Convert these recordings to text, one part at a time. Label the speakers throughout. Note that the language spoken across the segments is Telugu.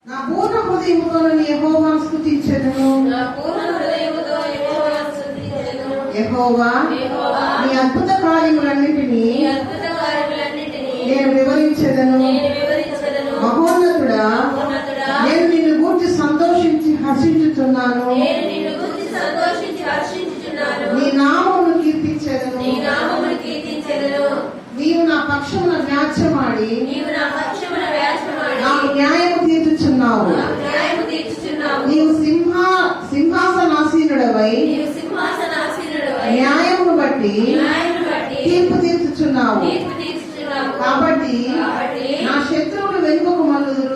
Speaker 1: నా పూర్ణ హృదయముతో యెహోవాను స్తుతించెదను. యెహోవా నీ అద్భుత కార్యములన్నిటినీ నేను వివరించెదను. మహోన్నతుడా, నేను నిన్ను గూర్చి సంతోషించి హర్షించుచున్నాను. నీ నామమును కీర్తించెదను. నీవు నా పక్షమున వ్యాజ్యమాడి నాకు న్యాయము తీర్చుచున్నావు. నీవు సింహాసనాసీనుడవై న్యాయమును బట్టి తీర్పు తీర్చుచున్నావు. కాబట్టి నా శత్రువులు వెనుకకు మల్లుదురు.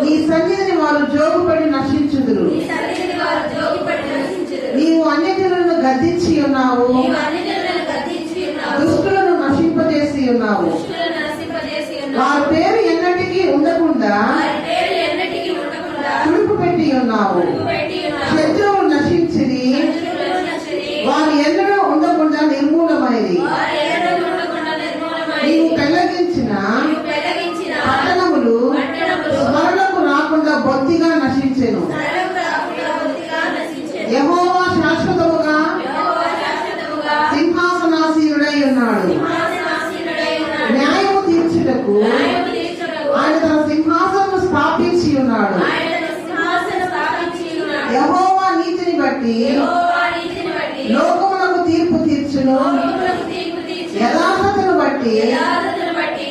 Speaker 1: నీ సన్నిధిని వారు జోగుపడి నశించుదురు. నీవు అన్యజనులను గద్దించి ఉన్నావు. దుష్టులను నశింపజేసి ఉన్నావు. వారి పేరు ఎన్నటికీ ఉండకుండా తుడుపు పెట్టి ఉన్నావు. శత్రువులు నశించిది, వారు ఎన్నడూ ఉండకుండా నిర్మూలమైంది. నీవు పెళ్లగించిన పట్టణములు స్మరణకు రాకుండా బొత్తిగా నశించెను. యెహోవా శాశ్వతముగా సింహాసనాసీనుడై ఉన్నాడు. న్యాయము తీర్చుటకు ఆయన తన సింహాసనము స్థాపించి ఉన్నాడు. యెహోవా నీతిని బట్టి లోకములకు తీర్పు తీర్చును. యథార్థతను బట్టి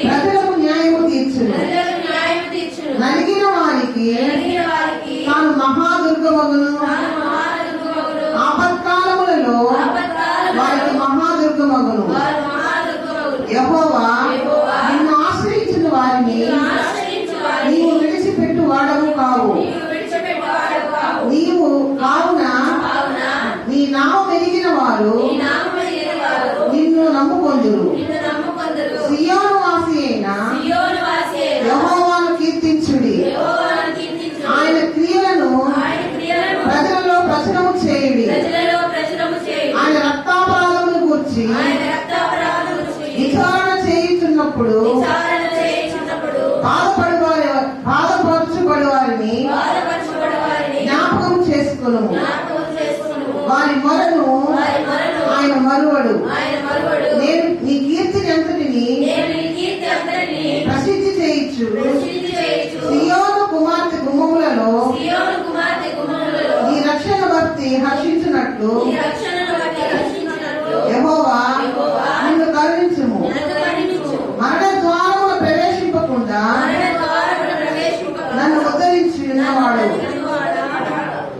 Speaker 1: ప్రజలకు న్యాయము తీర్చును. నలిగిన వారికి తాను మహాదుర్గమగును. ఆపత్కాలములలో వారికి మహాదుర్గమగును. యెహోవా నిన్ను ఆశ్రయించిన వారిని నీవు విడిచిపెట్టు వాడవు కావు. నీవు కావున నీ నామం ఎరిగిన వారు నిన్ను నమ్ముకొందురు. సియోను వాసి అయిన యెహోవాను కీర్తించుడి. ఆయన క్రియలను ప్రజలలో ప్రచురము చేయుడి. ఆయన రక్తాపరాధమును గూర్చి విచారణ చేయుచున్నప్పుడు బాధపరచుబడి వారిని జ్ఞాపకం చేసుకును. వారి మొరను ఆయన మరువడు. నేను నీ కీర్తిని అంతటిని ప్రసిద్ధి చేయించు. సియోను కుమార్తె గుమ్మములలో నీ రక్షణ భక్తి హర్షించున్నట్లు యెహోవా నిన్ను కరుణించుము. మరణ ద్వారమున ప్రవేశింపకుండా నన్ను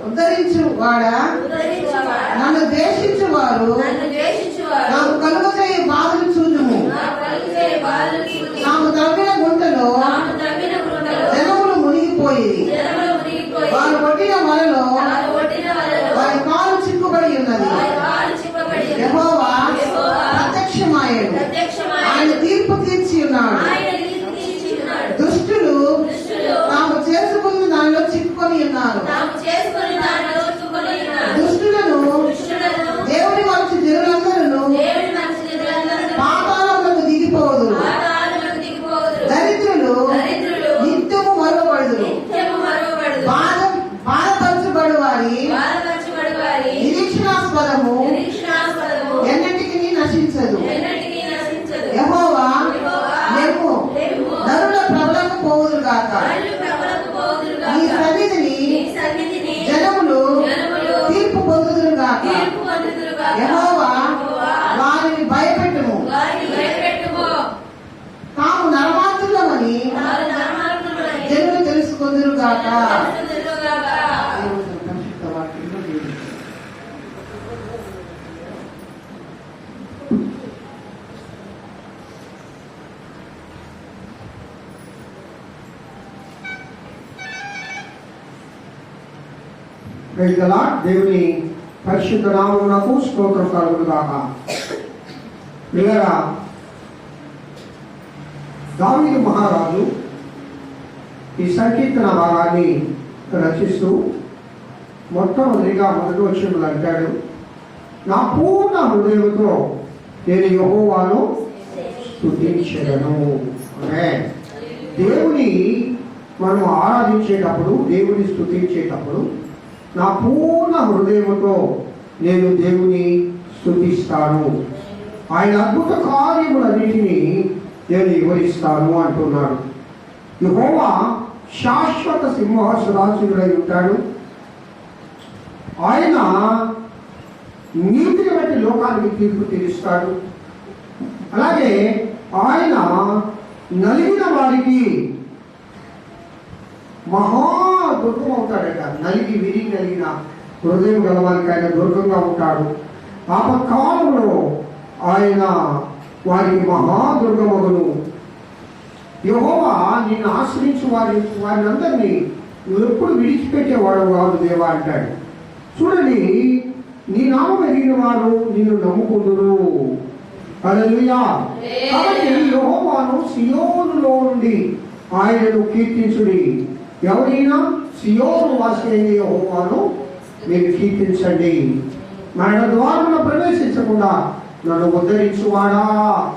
Speaker 1: ఉద్ధరించువాడా, నన్ను ద్వేషించువారు నాకు కలుగజేయ బాధలు చూడుము. నాకు తవ్విన గుంటలో జనములు మునిగిపోయి వారు కొట్టిన వలలో వారి కాలు చిక్కుబడి ఉన్నది. యెహోవా ప్రత్యక్షమాయడు. ఆయన తీర్పు తీర్చి ఉన్నాడు. దుష్టులు తాము చేసుకున్న దానిలో చిక్కుకొని ఉన్నారు. దుష్టులను దేవుని మనిషి జనులందరూ పాతాళములకు దిగిపోదు. దరిద్రులు నిత్యము మరువబడుదురు. బాధపరచబడు వారి నిరీక్షణాస్పదము ఎన్నటికీ నశించదు. యెహోవా మేము నరుల ప్రబలకు పోవుదురు గాక. నీ సన్నిధిని జనములు తీర్పు పొందుదురు గాక. యెహోవా వారిని భయపెట్టుము. తాము నరమాతులమని జనులు తెలుసుకొందురు గాక.
Speaker 2: దేవుని పరిశుద్ధ నామమునకు స్తోత్రం కలుగును గాక. ప్రియరా, దావీదు మహారాజు ఈ సంకీర్తన భాగాన్ని రచిస్తూ మొట్టమొదటిగా మొదటి వచనంలో అంటాడు, నా పూర్ణ హృదయంతో నేను యెహోవాను స్తుతించెదను. దేవుని మనం ఆరాధించేటప్పుడు, దేవుని స్తుతించేటప్పుడు నా పూర్ణ హృదయముతో నేను దేవుని స్తుతిస్తాను, ఆయన అద్భుత కార్యములన్నిటినీ నేను వివరిస్తాను అంటున్నాడు. యెహోవా శాశ్వత సింహాసనాసీనుడై ఉంటాడు. ఆయన నీతిని బట్టి లోకానికి తీర్పు తీరుస్తాడు. అలాగే ఆయన నలిగిన వారికి మహా దుర్గం అవుతాడట. నలిగి విరిగి కలిగిన హృదయం గలవారికి ఆయన దుర్గంగా ఉంటాడు. ఆపత్కాలంలో ఆయన వారికి మహాదుర్గమగును. యెహోవా నిన్ను ఆశ్రయించు వారిని అందరినీ నువ్వు ఎప్పుడు విడిచిపెట్టేవాడు కాదు దేవా అంటాడు. చూడండి, నీ నామం ఎరిగిన వారు నిన్ను నమ్ముకుందురు. హల్లెలూయా. కాబట్టి యెహోవాను సియోనులో నుండి ఆయనను కీర్తించుడి. ఎవరైనా సియోను వాసి అయిన యెహోవాను మీరు కీర్తించండి. మరణ ద్వారంలో ప్రవేశించకుండా నన్ను ఉద్ధరించువాడా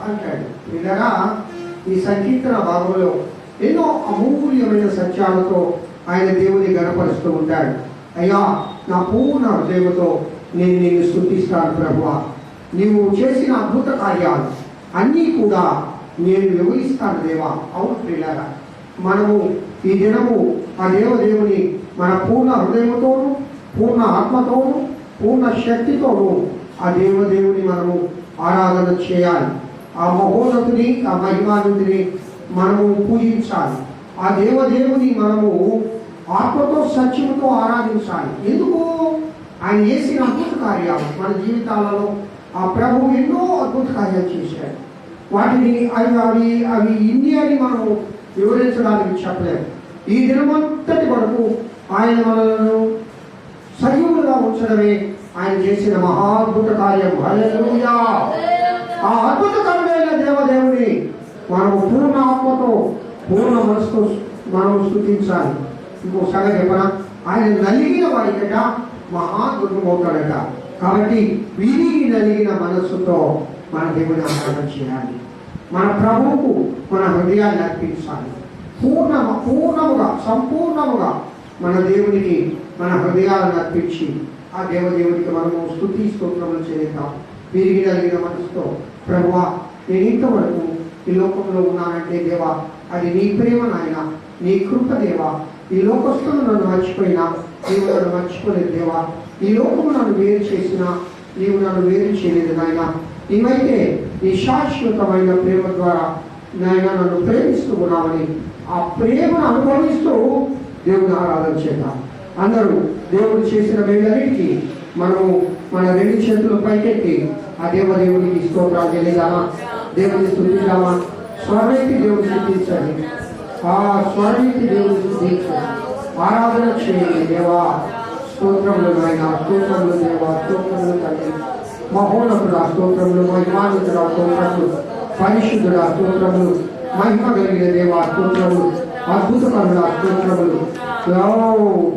Speaker 2: అంటాడు. ఇలా ఈ సంకీర్తన భాగంలో ఎన్నో అమూల్యమైన సత్యాలతో ఆయన దేవుని గణపరుస్తూ ఉంటాడు. అయ్యా, నా పూర్ణ హృదయంతో నేను నిన్ను స్తుతిస్తాను ప్రభువా. నీవు చేసిన అద్భుత కార్యాలు అన్నీ కూడా నేను వివరిస్తాను దేవా. అవును ప్రియులారా, మనము ఈ దినము ఆ దేవుని మన పూర్ణ హృదయంతోనూ, పూర్ణ ఆత్మతోనూ, పూర్ణ శక్తితోనూ ఆ దేవుని మనము ఆరాధన చేయాలి. ఆ మహోన్నతుని, ఆ మహిమానుడిని మనము పూజించాలి. ఆ దేవుని మనము ఆత్మతో సత్యముతో ఆరాధించాలి. ఎందుకు? ఆయన చేసిన అద్భుత కార్యాలు మన జీవితాలలో ఆ ప్రభువు ఎన్నో అద్భుత కార్యాలు చేశాడు. వాటిని అవి ఇన్ని అని మనము వివరించడానికి చెప్పలేము. ఈ దినమంతటి వరకు ఆయన మనలను సజీవులుగా ఉంచడమే ఆయన చేసిన మహాద్భుత కార్యం. హల్లెలూయా. ఆ అద్భుతకరమైన దేవుని మనము పూర్ణ ఆత్మతో, పూర్ణ మనసుతో మనము స్తుతించాలి. ఇంకో సంగతి చెప్పనా, ఆయన నలిగిన వారికట మహాదుర్గమవుతాడట. కాబట్టి విరిగి నలిగిన మనస్సుతో మన దేవుని ఆరాధన చేయాలి. మన ప్రభువుకు మన హృదయాన్ని అర్పించాలి. పూర్ణముగా సంపూర్ణముగా మన దేవునికి మన హృదయాలను అర్పించి ఆ దేవునికి మనము స్తుతి స్తోత్రములు చేద్దాం. విరిగి నలిగిన మనసుతో, ప్రభువా నేను ఇంతవరకు ఈ లోకంలో ఉన్నానంటే దేవా అది నీ ప్రేమ నాయన, నీ కృప దేవా. ఈ లోకస్తులు నన్ను మర్చిపోయినా నీవు నన్ను మర్చిపోలేదు దేవా. ఈ లోకము నన్ను వేరు చేసినా నీవు నన్ను వేరు చేయలేదు నాయన. నీవైతే నీ శాశ్వతమైన ప్రేమ ద్వారా నాయన నన్ను ప్రేమిస్తూ ఉన్నామని ఆ ప్రేమను అనుభవిస్తూ దేవుని ఆరాధన చేద్దాం. అందరూ దేవుడు చేసిన వేళన్నిటికీ మనము మన రెండు చేతులు పైకెత్తి ఆ దేవునికి స్తోత్రాలు తెలియదామా, దేవుని స్తుతిద్దామా. స్వరమెత్తి దేవుని స్తుతించండి. ఆ స్వరమెత్తి దేవుని స్తుతించండి. ఆరాధన చేయండి. దేవా స్తోత్రములు నాయన, స్తోత్రములు దేవా, స్తోత్రములు తండ్రి. మహోన్నతుడా స్తోత్రములు, మహిమాన్వితుడా స్తోత్రములు, పరిశుద్ధుడా స్తోత్రములు, మహిమ కలిగిన దేవా స్తోత్రములు, అద్భుతకరుడా స్తోత్రములు,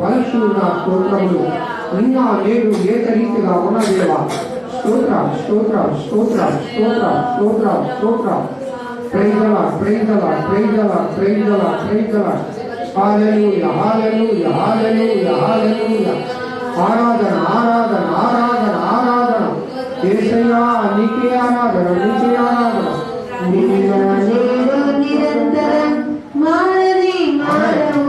Speaker 2: బలశూరుడా స్తోత్రములు. నిన్న నేను ఏకరీతిగా ఉన్న దేవా స్తోత్రం స్తోత్రం స్తోత్రం స్తోత్రం స్తోత్రం స్తోత్రం. ప్రైజల ప్రైజల ప్రైజల ప్రైజల ప్రైజల. హల్లెలూయా హల్లెలూయా హల్లెలూయా హల్లెలూయా. ఆరాధన ఆరాధన ఆరాధన ఆరాధన. యేసయ్యా నీకే ఆరాధన, నీకే ఆరాధన.
Speaker 1: నిరంతరం మారని మారవు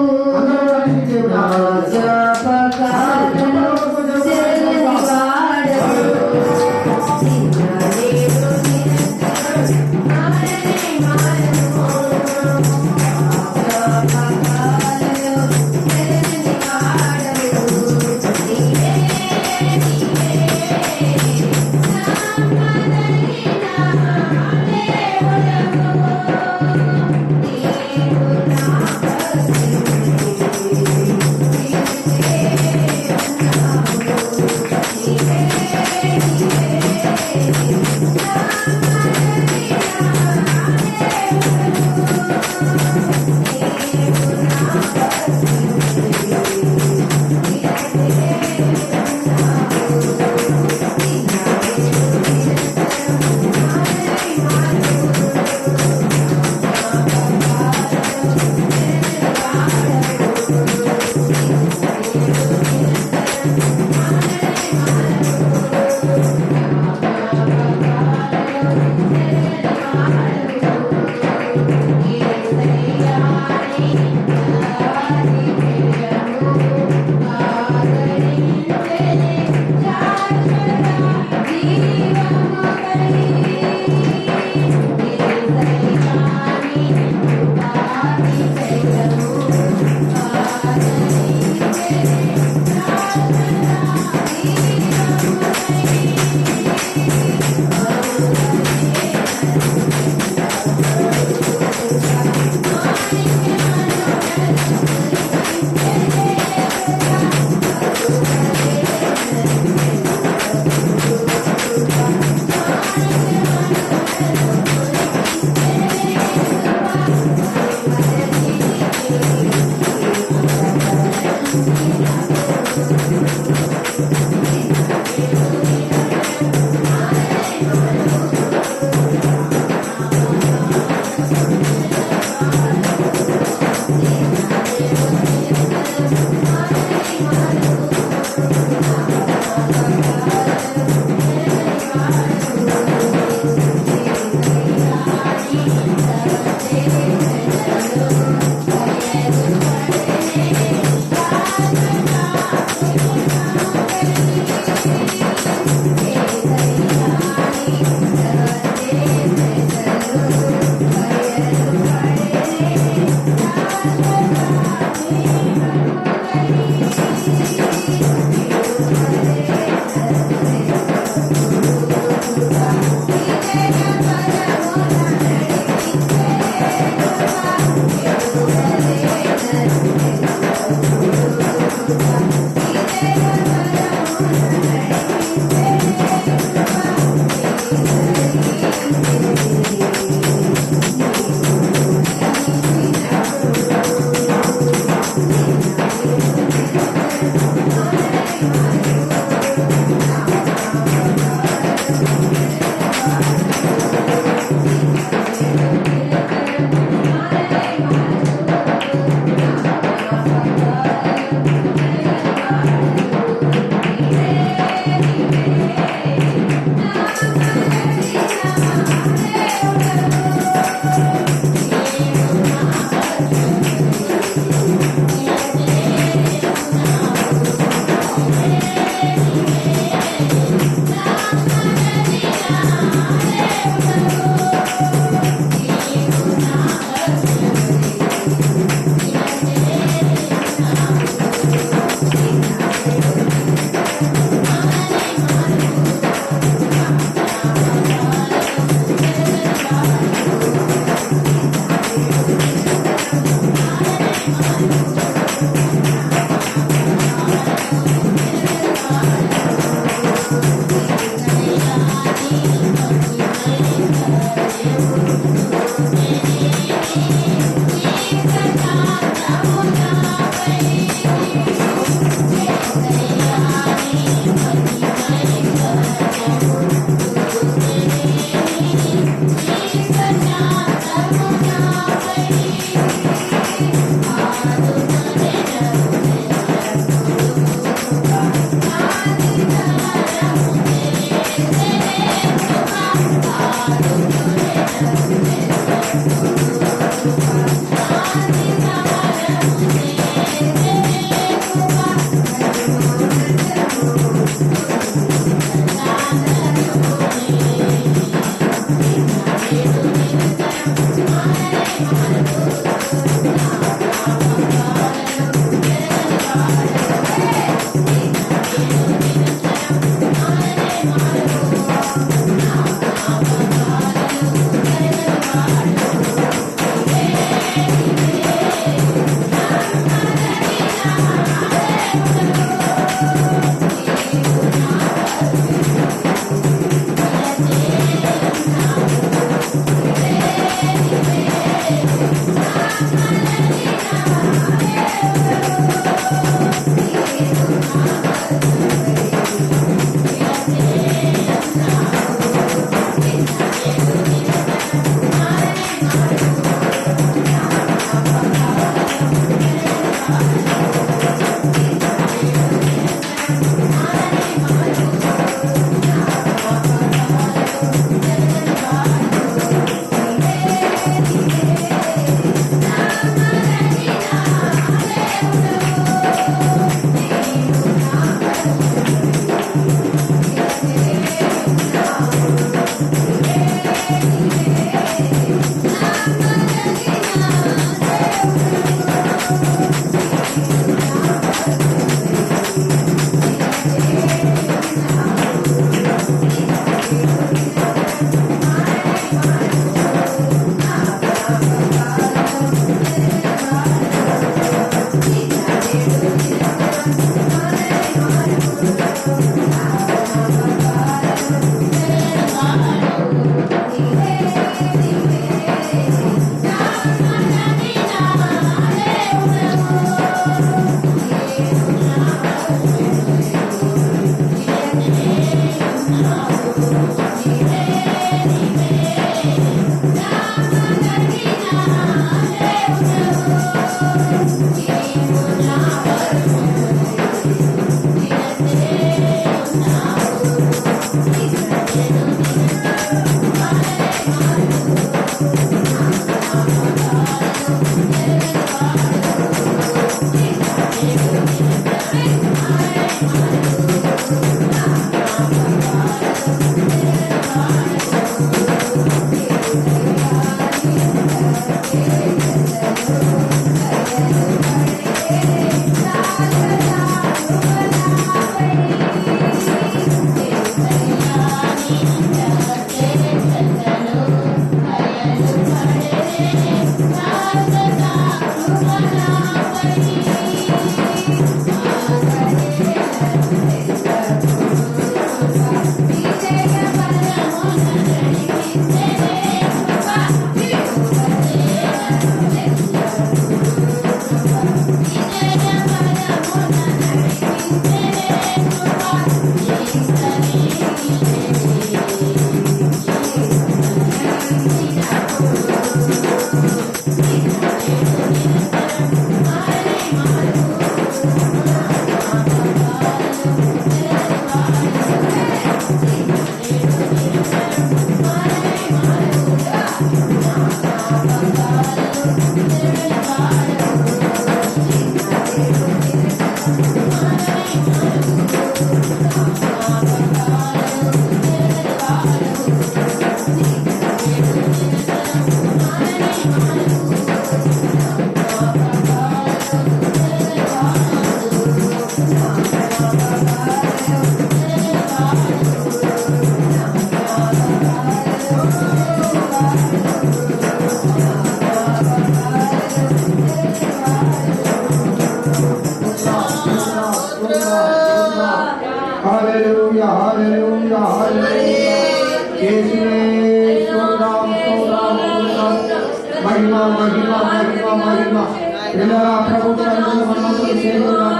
Speaker 2: పిల్లల ప్రభుత్వ మనమందరం చేరుకున్నాం.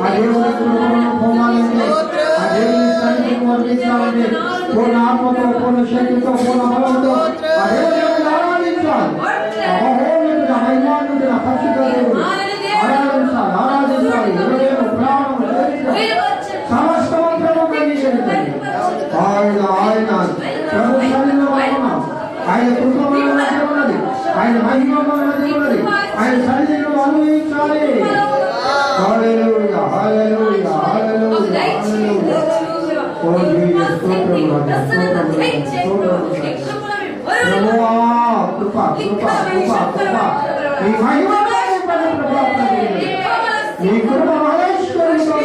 Speaker 2: ఆ దేవుని కృపను పొందాలంటే, ఆ దేవుని సన్నిధిని వర్ణించాలంటే పూర్ణ ఆత్మతో, పూర్ణ శక్తితో, పూర్ణ బలంతో ఆ దేవుని ఆరాధించాలి. మహోన్నతుడు, మహిమాన్వితుడు, పరిశుద్ధ దేవుడు ఆరాధించాలి, ఆరాధించాలి. హృదయం, ప్రాణం, సమస్తమంత్రము కలిగించండి. ఆయన ప్రభు సన్నిధిలో ఉన్నాం. ఆయన కృప మన మధ్య ఉన్నది, ఆయన మహిమ మన మధ్య ఉన్నది. ఆయన సన్నిధిలో అనుభవించాలి. హల్లెలూయా, హల్లెలూయా, హల్లెలూయా, హల్లెలూయా. ఓ జీసస్, స్తోత్రములు, ప్రభువా, కృప, కృప, కృప, కృప. ఈ మహిమ ఈ కృప మహేశ్వరునితో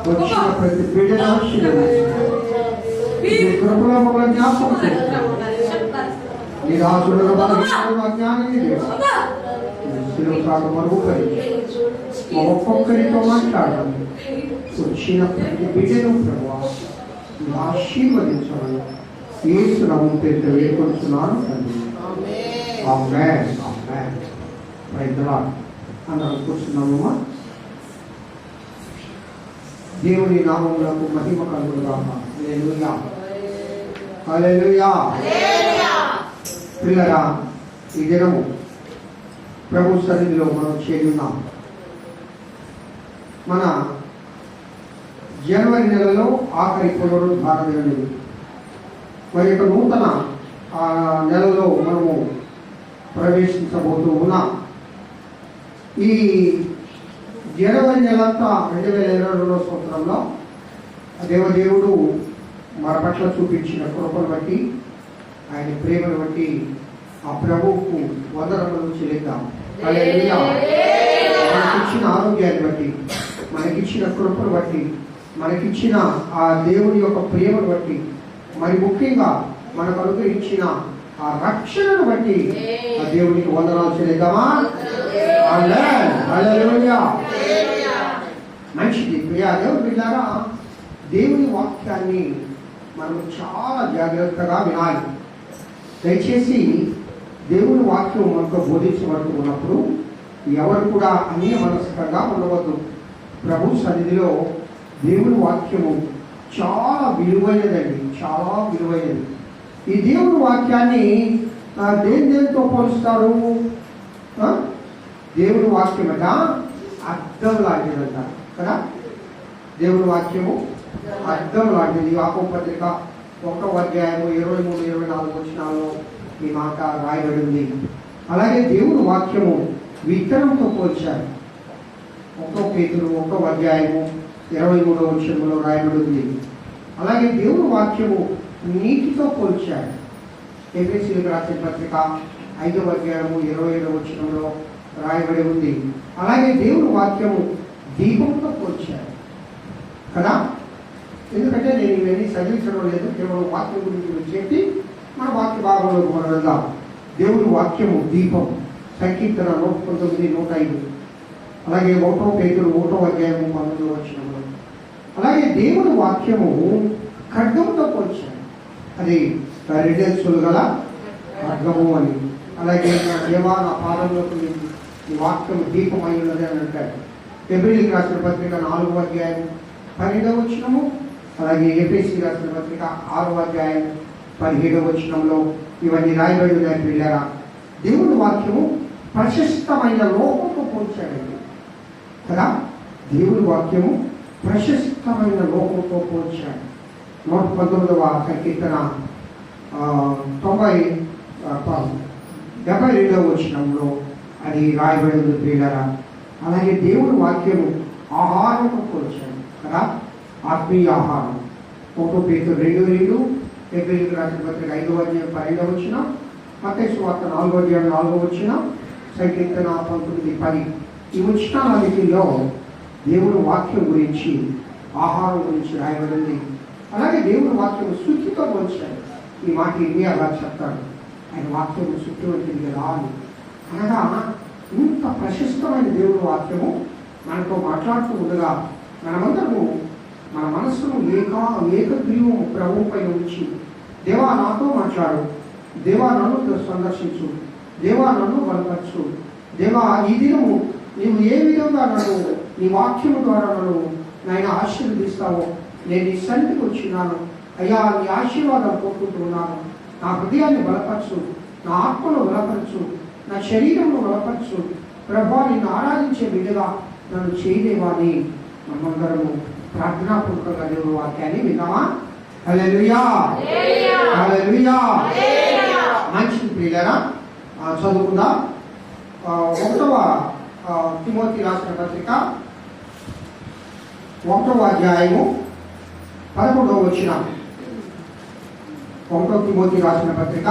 Speaker 2: వచ్చిన ప్రతి బిడ్డను కృపలో మమ్మల్ని జ్ఞాపకం నిరాశుడు అజ్ఞానం మరుగుపరి ఒక్కొక్కరితో మాట్లాడాలి. వచ్చిన ప్రతి బిడ్డను ప్రభావ ఆశీర్వదించమని యేసు నామమున వేడుకొంటున్నాను తండ్రి. ఆమేన్, ఆమేన్. Praise the Lord. అందరం కూర్చున్నామమ్మా. దేవుని నామమునకు మహిమ కలుగునుగాక. హల్లెలూయా, హల్లెలూయా. ప్రియులారా, ఈ దినము ప్రభు సన్నిధిలో మనం చేరి ఉన్నాం. మన జనవరి నెలలో ఆఖరి పునరుద్ధార దినం. మరి యొక్క నూతన నెలలో మనము ప్రవేశించబోతూ ఉన్నాం. ఈ జనవరి నెలంతా 2022వ సంవత్సరంలో దేవదేవుడు మన పట్ల చూపించిన కృపను బట్టి, ఆయన ప్రేమను బట్టి ఆ ప్రభువుకు వందనములు చెల్లిద్దాం. హల్లెలూయా. మనకిచ్చిన ఆరోగ్యాన్ని బట్టి, మనకిచ్చిన కృపను బట్టి, మనకిచ్చిన ఆ దేవుని యొక్క ప్రేమను బట్టి, మరి ముఖ్యంగా మనకు అనుగ్రహించిన ఆ రక్షణను బట్టి ఆ దేవునికి వందనాలు చెల్లిద్దామా? హల్లెలూయా. మంచిది. ప్రియా దేవుని బిడ్డలారా, దేవుని వాక్యాన్ని మనం చాలా జాగ్రత్తగా వినాలి. దయచేసి దేవుని వాక్యం మనకు బోధించబడుతూ ఉన్నప్పుడు ఎవరు కూడా అన్య మనస్కంగా ఉండవద్దు. ప్రభు సన్నిధిలో దేవుని వాక్యము చాలా విలువైనదండి, చాలా విలువైనది. ఈ దేవుని వాక్యాన్ని దేనితో పోలుస్తారు? దేవుని వాక్యం అట అర్థం లాంటిదంట కదా. దేవుని వాక్యము అర్థం లాంటిది. యాకోబు పత్రిక 1వ అధ్యాయము 23, 24 వచనాల్లో ఈ మాట రాయబడి ఉంది. అలాగే దేవుని వాక్యము విత్తనంతో పోల్చారు. 1 పేతురు 1వ అధ్యాయము 23వ వచనంలో రాయబడి ఉంది. అలాగే దేవుని వాక్యము నీటితో పోల్చారు. ఎఫెసీయులకు రాసిన పత్రిక 5వ అధ్యాయము 27వ వచనంలో రాయబడి ఉంది. అలాగే దేవుని వాక్యము దీపంతో పోల్చారు కదా. ఎందుకంటే నేను ఇవన్నీ చదివించడం లేదు, కేవలం వాక్యం గురించి చెప్పి మన వాక్య భాగంలోకి మనం వెళ్దాం. దేవుని వాక్యము దీపం. సంకీర్తన 119, 105. అలాగే 1వ పేతురు 1వ అధ్యాయము 19వ వచనంలో. అలాగే దేవుని వాక్యము ఖడ్గంతో పోల్చారు. అది రెండెంచులు గల ఖడ్గము అని. అలాగే దేవా నా పాదంలోకి ఈ వాక్యం దీపం అయి ఉన్నది అని అంటారు. హెబ్రీయులకు రాసిన పత్రిక 4వ అధ్యాయం 12వ వచనము, అలాగే ఎఫెసీయులకు రాసిన పత్రిక 6వ అధ్యాయం 17వ వచనంలో ఇవన్నీ రాయబడి ఉన్నాయి. పిల్లరా, దేవుని వాక్యము ప్రశస్తమైన లోకంతో పోల్చాడండి కదా. దేవుని వాక్యము ప్రశస్తమైన లోకంతో పోల్చాడు. 119వ కీర్తన 72వ వచనంలో అది రాయబడి ఉంది. పిల్లరా, అలాగే దేవుని వాక్యము ఆహారంతో పోల్చాడు కదా, ఆత్మీయ ఆహారం. 1 పేతురు 2:2, హెబ్రీయులకు రాసిన పత్రిక 5వ అధ్యాయం 12వ వచనం, మత్తయి సువార్త 4వ అధ్యాయం 4వ వచనం, సంకీర్తన 19:10. ఈ వచనాలన్నిటిలో దేవుని వాక్యం గురించి, ఆహారం గురించి రాయబడింది. అలాగే దేవుని వాక్యం శుద్ధితో పోల్చాడు. ఈ మాట ఇన్ని అలా చెప్తాడు, ఆయన వాక్యం శుద్ధి వంటిది రాదు అనగా ఇంత ప్రశస్తమైన దేవుని వాక్యము మనతో మాట్లాడుతూ ఉండగా మనమందరము మన మనస్సును ఏకగ్రీవం ప్రభువుపై ఉంచి, దేవా నాతో మాట్లాడు, దేవా నన్ను సందర్శించు, దేవా నన్ను బలపరచు, దేవా ఈ దినము నీవు ఏ విధంగా నన్ను నీ వాక్యము ద్వారా నన్ను నాయన ఆశీర్వదిస్తావో నేను నీ సన్నిధికి వచ్చినాను అయ్యా, నీ ఆశీర్వాదం కోరుకుంటున్నాను. నా హృదయాన్ని బలపరచు, నా ఆత్మను బలపరచు, నా శరీరంను బలపరచు ప్రభా, నిన్ను ఆరాధించే బిడ్డగా నన్ను చేయలేవని మనమందరము ప్రార్థనాపూర్వకంగా దేవుని వాక్యాన్ని విన్నామా? హల్లెలూయా, హల్లెలూయా. మంచిది ప్రియులారా, చదువుకుందాం. 1వ తిమోతి రాసిన పత్రిక 1వ అధ్యాయము 11వ వచనం. 1 తిమోతి రాసిన పత్రిక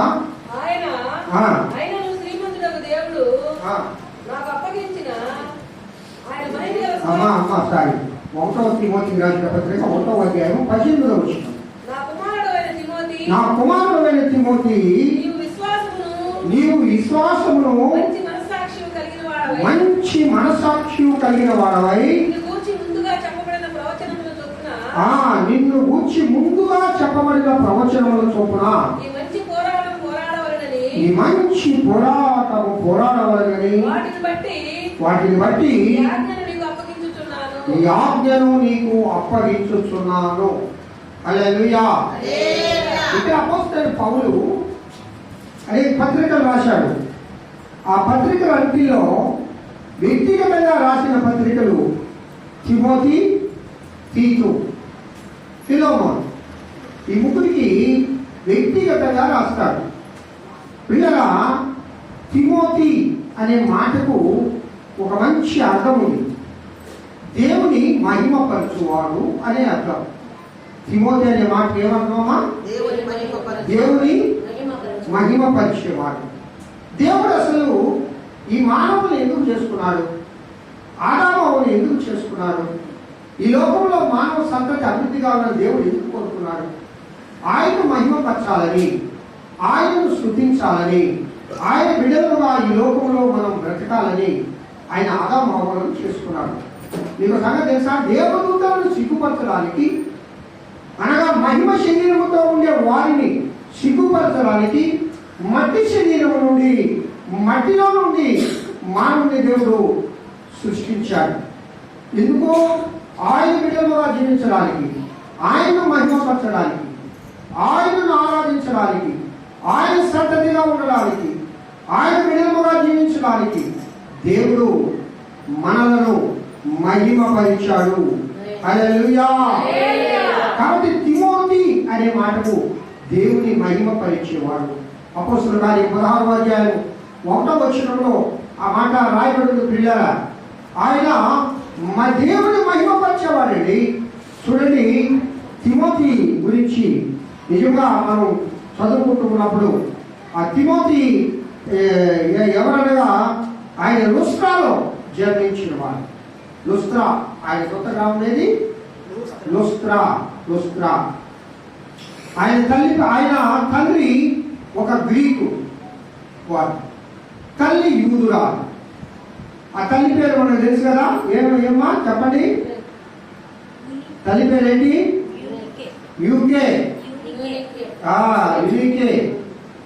Speaker 2: అమ్మా 1వ తిమోతి రాసిన పత్రిక 1వ అధ్యాయం 18వ వచనం. నా కుమారుడైన తిమోతి, నీవు విశ్వాసమును మంచి మనసాక్షి కలిగిన వాడవై నిన్ను గూర్చి ముందుగా చెప్పబడిన ప్రవచనముల చొప్పున ఈ మంచి పోరాటము పోరాడవలనని వాటిని బట్టి ఈ ఆజ్ఞను నీకు అప్పగించుచున్నాను. హల్లెలూయా. ఇక్కడ అపోస్తలుడైన పౌలు అనేక పత్రికలు రాశాడు. ఆ పత్రికలన్నిటిలో వ్యక్తిగతంగా రాసిన పత్రికలు తిమోతి, తీతు, ఫిలోమోన్, ఈ ముగ్గురికి వ్యక్తిగతంగా రాస్తాడు. పిల్లరా, తిమోతి అనే మాటకు ఒక మంచి అర్థం ఉంది. దేవుని మహిమపరచువాడు అనే అర్థం. తిమోతి అనే మాట ఏమర్థమా? దేవుని మహిమపరిచేవాడు. దేవుడు అసలు ఈ మానవుని ఎందుకు చేసుకున్నాడు? ఆదాముని ఎందుకు చేసుకున్నాడు? ఈ లోకంలో మానవ సంతతి అభివృద్ధి కావాలని దేవుడు ఎందుకు కోరుకున్నాడు? ఆయనను మహిమపరచాలని, ఆయనను స్తుతించాలని, ఆయన బిడ్డలుగా ఈ లోకంలో మనం బ్రతకాలని ఆయన ఆదాము చేసుకున్నాడు. మీకు సంగతి తెలుసా? దేవదూతలను సిగ్గుపరచడానికి, అనగా మహిమ శరీరముతో ఉండే వారిని సిగ్గుపరచడానికి మట్టి శరీరం నుండి, మట్టిలో నుండి మానవుని దేవుడు సృష్టించాడు. ఎందుకు? ఆయన బిడ్డలుగా జీవించడానికి, ఆయనను మహిమపరచడానికి, ఆయనను ఆరాధించడానికి, ఆయన సంతతిగా ఉండడానికి, ఆయన బిడ్డలుగా జీవించడానికి దేవుడు మనలను మహిమపరిచాడు. హల్లెలూయా. కాబట్టి తిమోతి అనే మాటకు దేవుని మహిమపరిచేవాడు. అపోస్తలుల కార్యం 16వ అధ్యాయం 1వ వచనంలో ఆ మాట రాయబడింది. పిల్లరా, ఆయన మా దేవుని మహిమపరిచేవాడండి. చూడండి, తిమోతి గురించి నిజంగా మనం చదువుకుంటున్నప్పుడు ఆ తిమోతి ఎవరనగా ఆయన లుస్త్రాలో జన్మించిన వాడు. లుస్త్రా ఆయన సొంతగా ఉండేది లుస్త్రా. ఆయన తండ్రి ఒక గ్రీకు వాడు, తల్లి యూదురాలు. ఆ తల్లి పేరు మనకు తెలుసు కదా, ఏమా చెప్పండి? తల్లి పేరు ఏంటి? యూకే.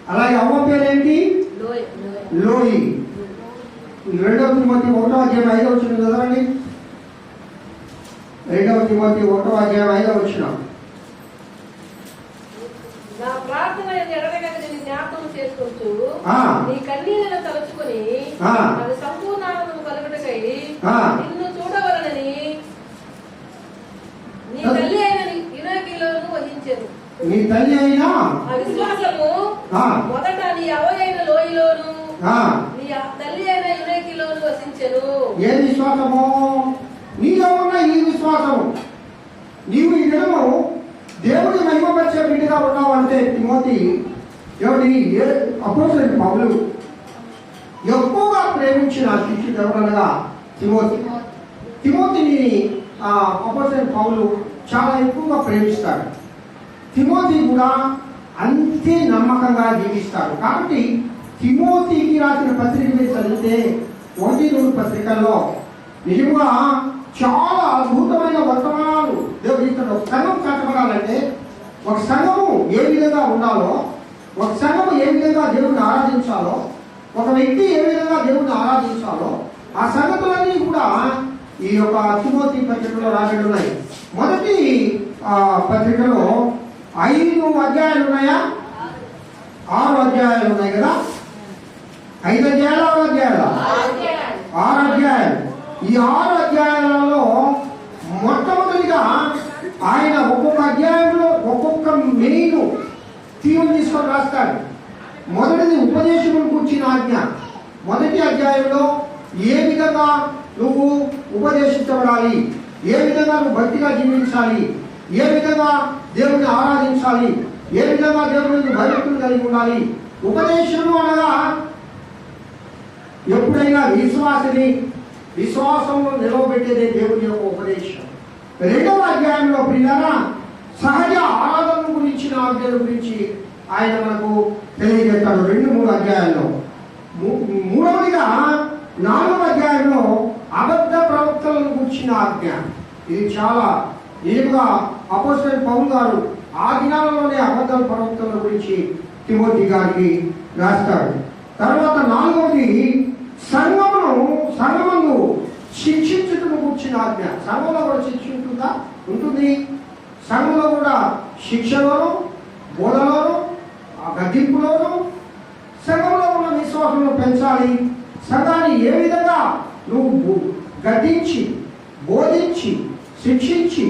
Speaker 2: అలాగే అవ్వ పేరేంటి? లోయి. 2 తిమోతి 1వ అధ్యాయం 5వ వచనం చదవండి. 2 తిమోతి 1:5
Speaker 3: నా ప్రార్థన ఎడతెగక నిన్ను జ్ఞాపకం చేసుకొచ్చు
Speaker 2: ఆ.
Speaker 3: నీ కన్నీళ్లను తలుచుకొని
Speaker 2: ఆ.
Speaker 3: అది సంపూర్ణానందము కలుగుటకై
Speaker 2: ఆ.
Speaker 3: నిన్ను చూడవలనని నీ తల్లి అయిన యునకిలోను వహించెను.
Speaker 2: నీ తల్లి అయినా
Speaker 3: ఆ విశ్వాసము
Speaker 2: ఆ.
Speaker 3: మొదట నీ అవయైన లోయలోను
Speaker 2: ఆ.
Speaker 3: నీ తల్లి అయిన యునకిలోను వసించెను.
Speaker 2: ఏ విశ్వాసము? నీలో ఉన్న ఈ విశ్వాసము. నీవు ఈ దినము దేవుడి మహిమపరిచే బిడ్డగా ఉన్నావంటే తిమోతి అపోస్తలుడైన పౌలు ఎక్కువగా ప్రేమించిన శిష్యుడు ఎవరనగా తిమోతి. తిమోతిని అపోస్తలుడైన పౌలు చాలా ఎక్కువగా ప్రేమిస్తాడు. తిమోతి కూడా అంతే నమ్మకంగా జీవిస్తాడు. కాబట్టి తిమోతికి రాసిన పత్రిక మీద చదివితే 1-2 పత్రికల్లో నిజంగా చాలా అద్భుతమైన వర్తమానాలు దేవుడు ఇస్తాడు. ఒక సంఘం కట్టబడాలంటే ఒక సంఘము ఏ విధంగా ఉండాలో, ఒక సంఘము ఏ విధంగా దేవుడిని ఆరాధించాలో, ఒక వ్యక్తి ఏ విధంగా దేవుడిని ఆరాధించాలో ఆ సంగతులన్నీ కూడా ఈ యొక్క తిమోతి పత్రికలో రాబడి ఉన్నాయి. మొదటి పత్రికలో 5 అధ్యాయాలు ఉన్నాయా? 6 అధ్యాయాలు ఉన్నాయి కదా. 5 అధ్యాయాలు 6 అధ్యాయాలు 6 అధ్యాయాలు. ఈ 6 అధ్యాయాలలో మొట్టమొదటిగా ఆయన ఒక్కొక్క అధ్యాయంలో ఒక్కొక్క మెయిన్ థీమ్ తీసుకొని రాస్తాడు. మొదటిది ఉపదేశమును కూర్చిన ఆజ్ఞ. మొదటి అధ్యాయంలో ఏ విధంగా నువ్వు ఉపదేశించబడాలి, ఏ విధంగా నువ్వు భక్తిగా జీవించాలి, ఏ విధంగా దేవుని ఆరాధించాలి, ఏ విధంగా దేవుని భయభక్తులు కలిగి ఉండాలి. ఉపదేశము అనగా ఎప్పుడైనా విశ్వాసంలో నిలవబెట్టేదే దేవుని యొక్క ఉపదేశం. 2వ అధ్యాయంలో ప్రియులారా సహజ ఆరాధన గురించిన ఆజ్ఞల గురించి ఆయన మనకు తెలియజేస్తాడు 2-3 అధ్యాయాల్లో. 3వదిగా 4వ అధ్యాయంలో అబద్ధ ప్రవక్తలను గురించిన ఆజ్ఞ. ఇది చాలా నిజంగా అపోస్తలుడైన పౌలు గారు ఆ దినాలలోనే అబద్ధ ప్రవక్తల గురించి తిమోతి గారికి రాస్తాడు. తర్వాత 4వది సంఘమందు శిక్షించుటను కూర్చిన ఆజ్ఞ. సంఘంలో కూడా శిక్ష ఉంటుందా? ఉంటుంది. సంఘంలో కూడా శిక్షలోను, బోధలోను, గద్దింపులోను సంఘంలో ఉన్న విశ్వాసంలో పెంచాలి. సంఘాన్ని ఏ విధంగా నువ్వు గద్దించి, బోధించి, శిక్షించి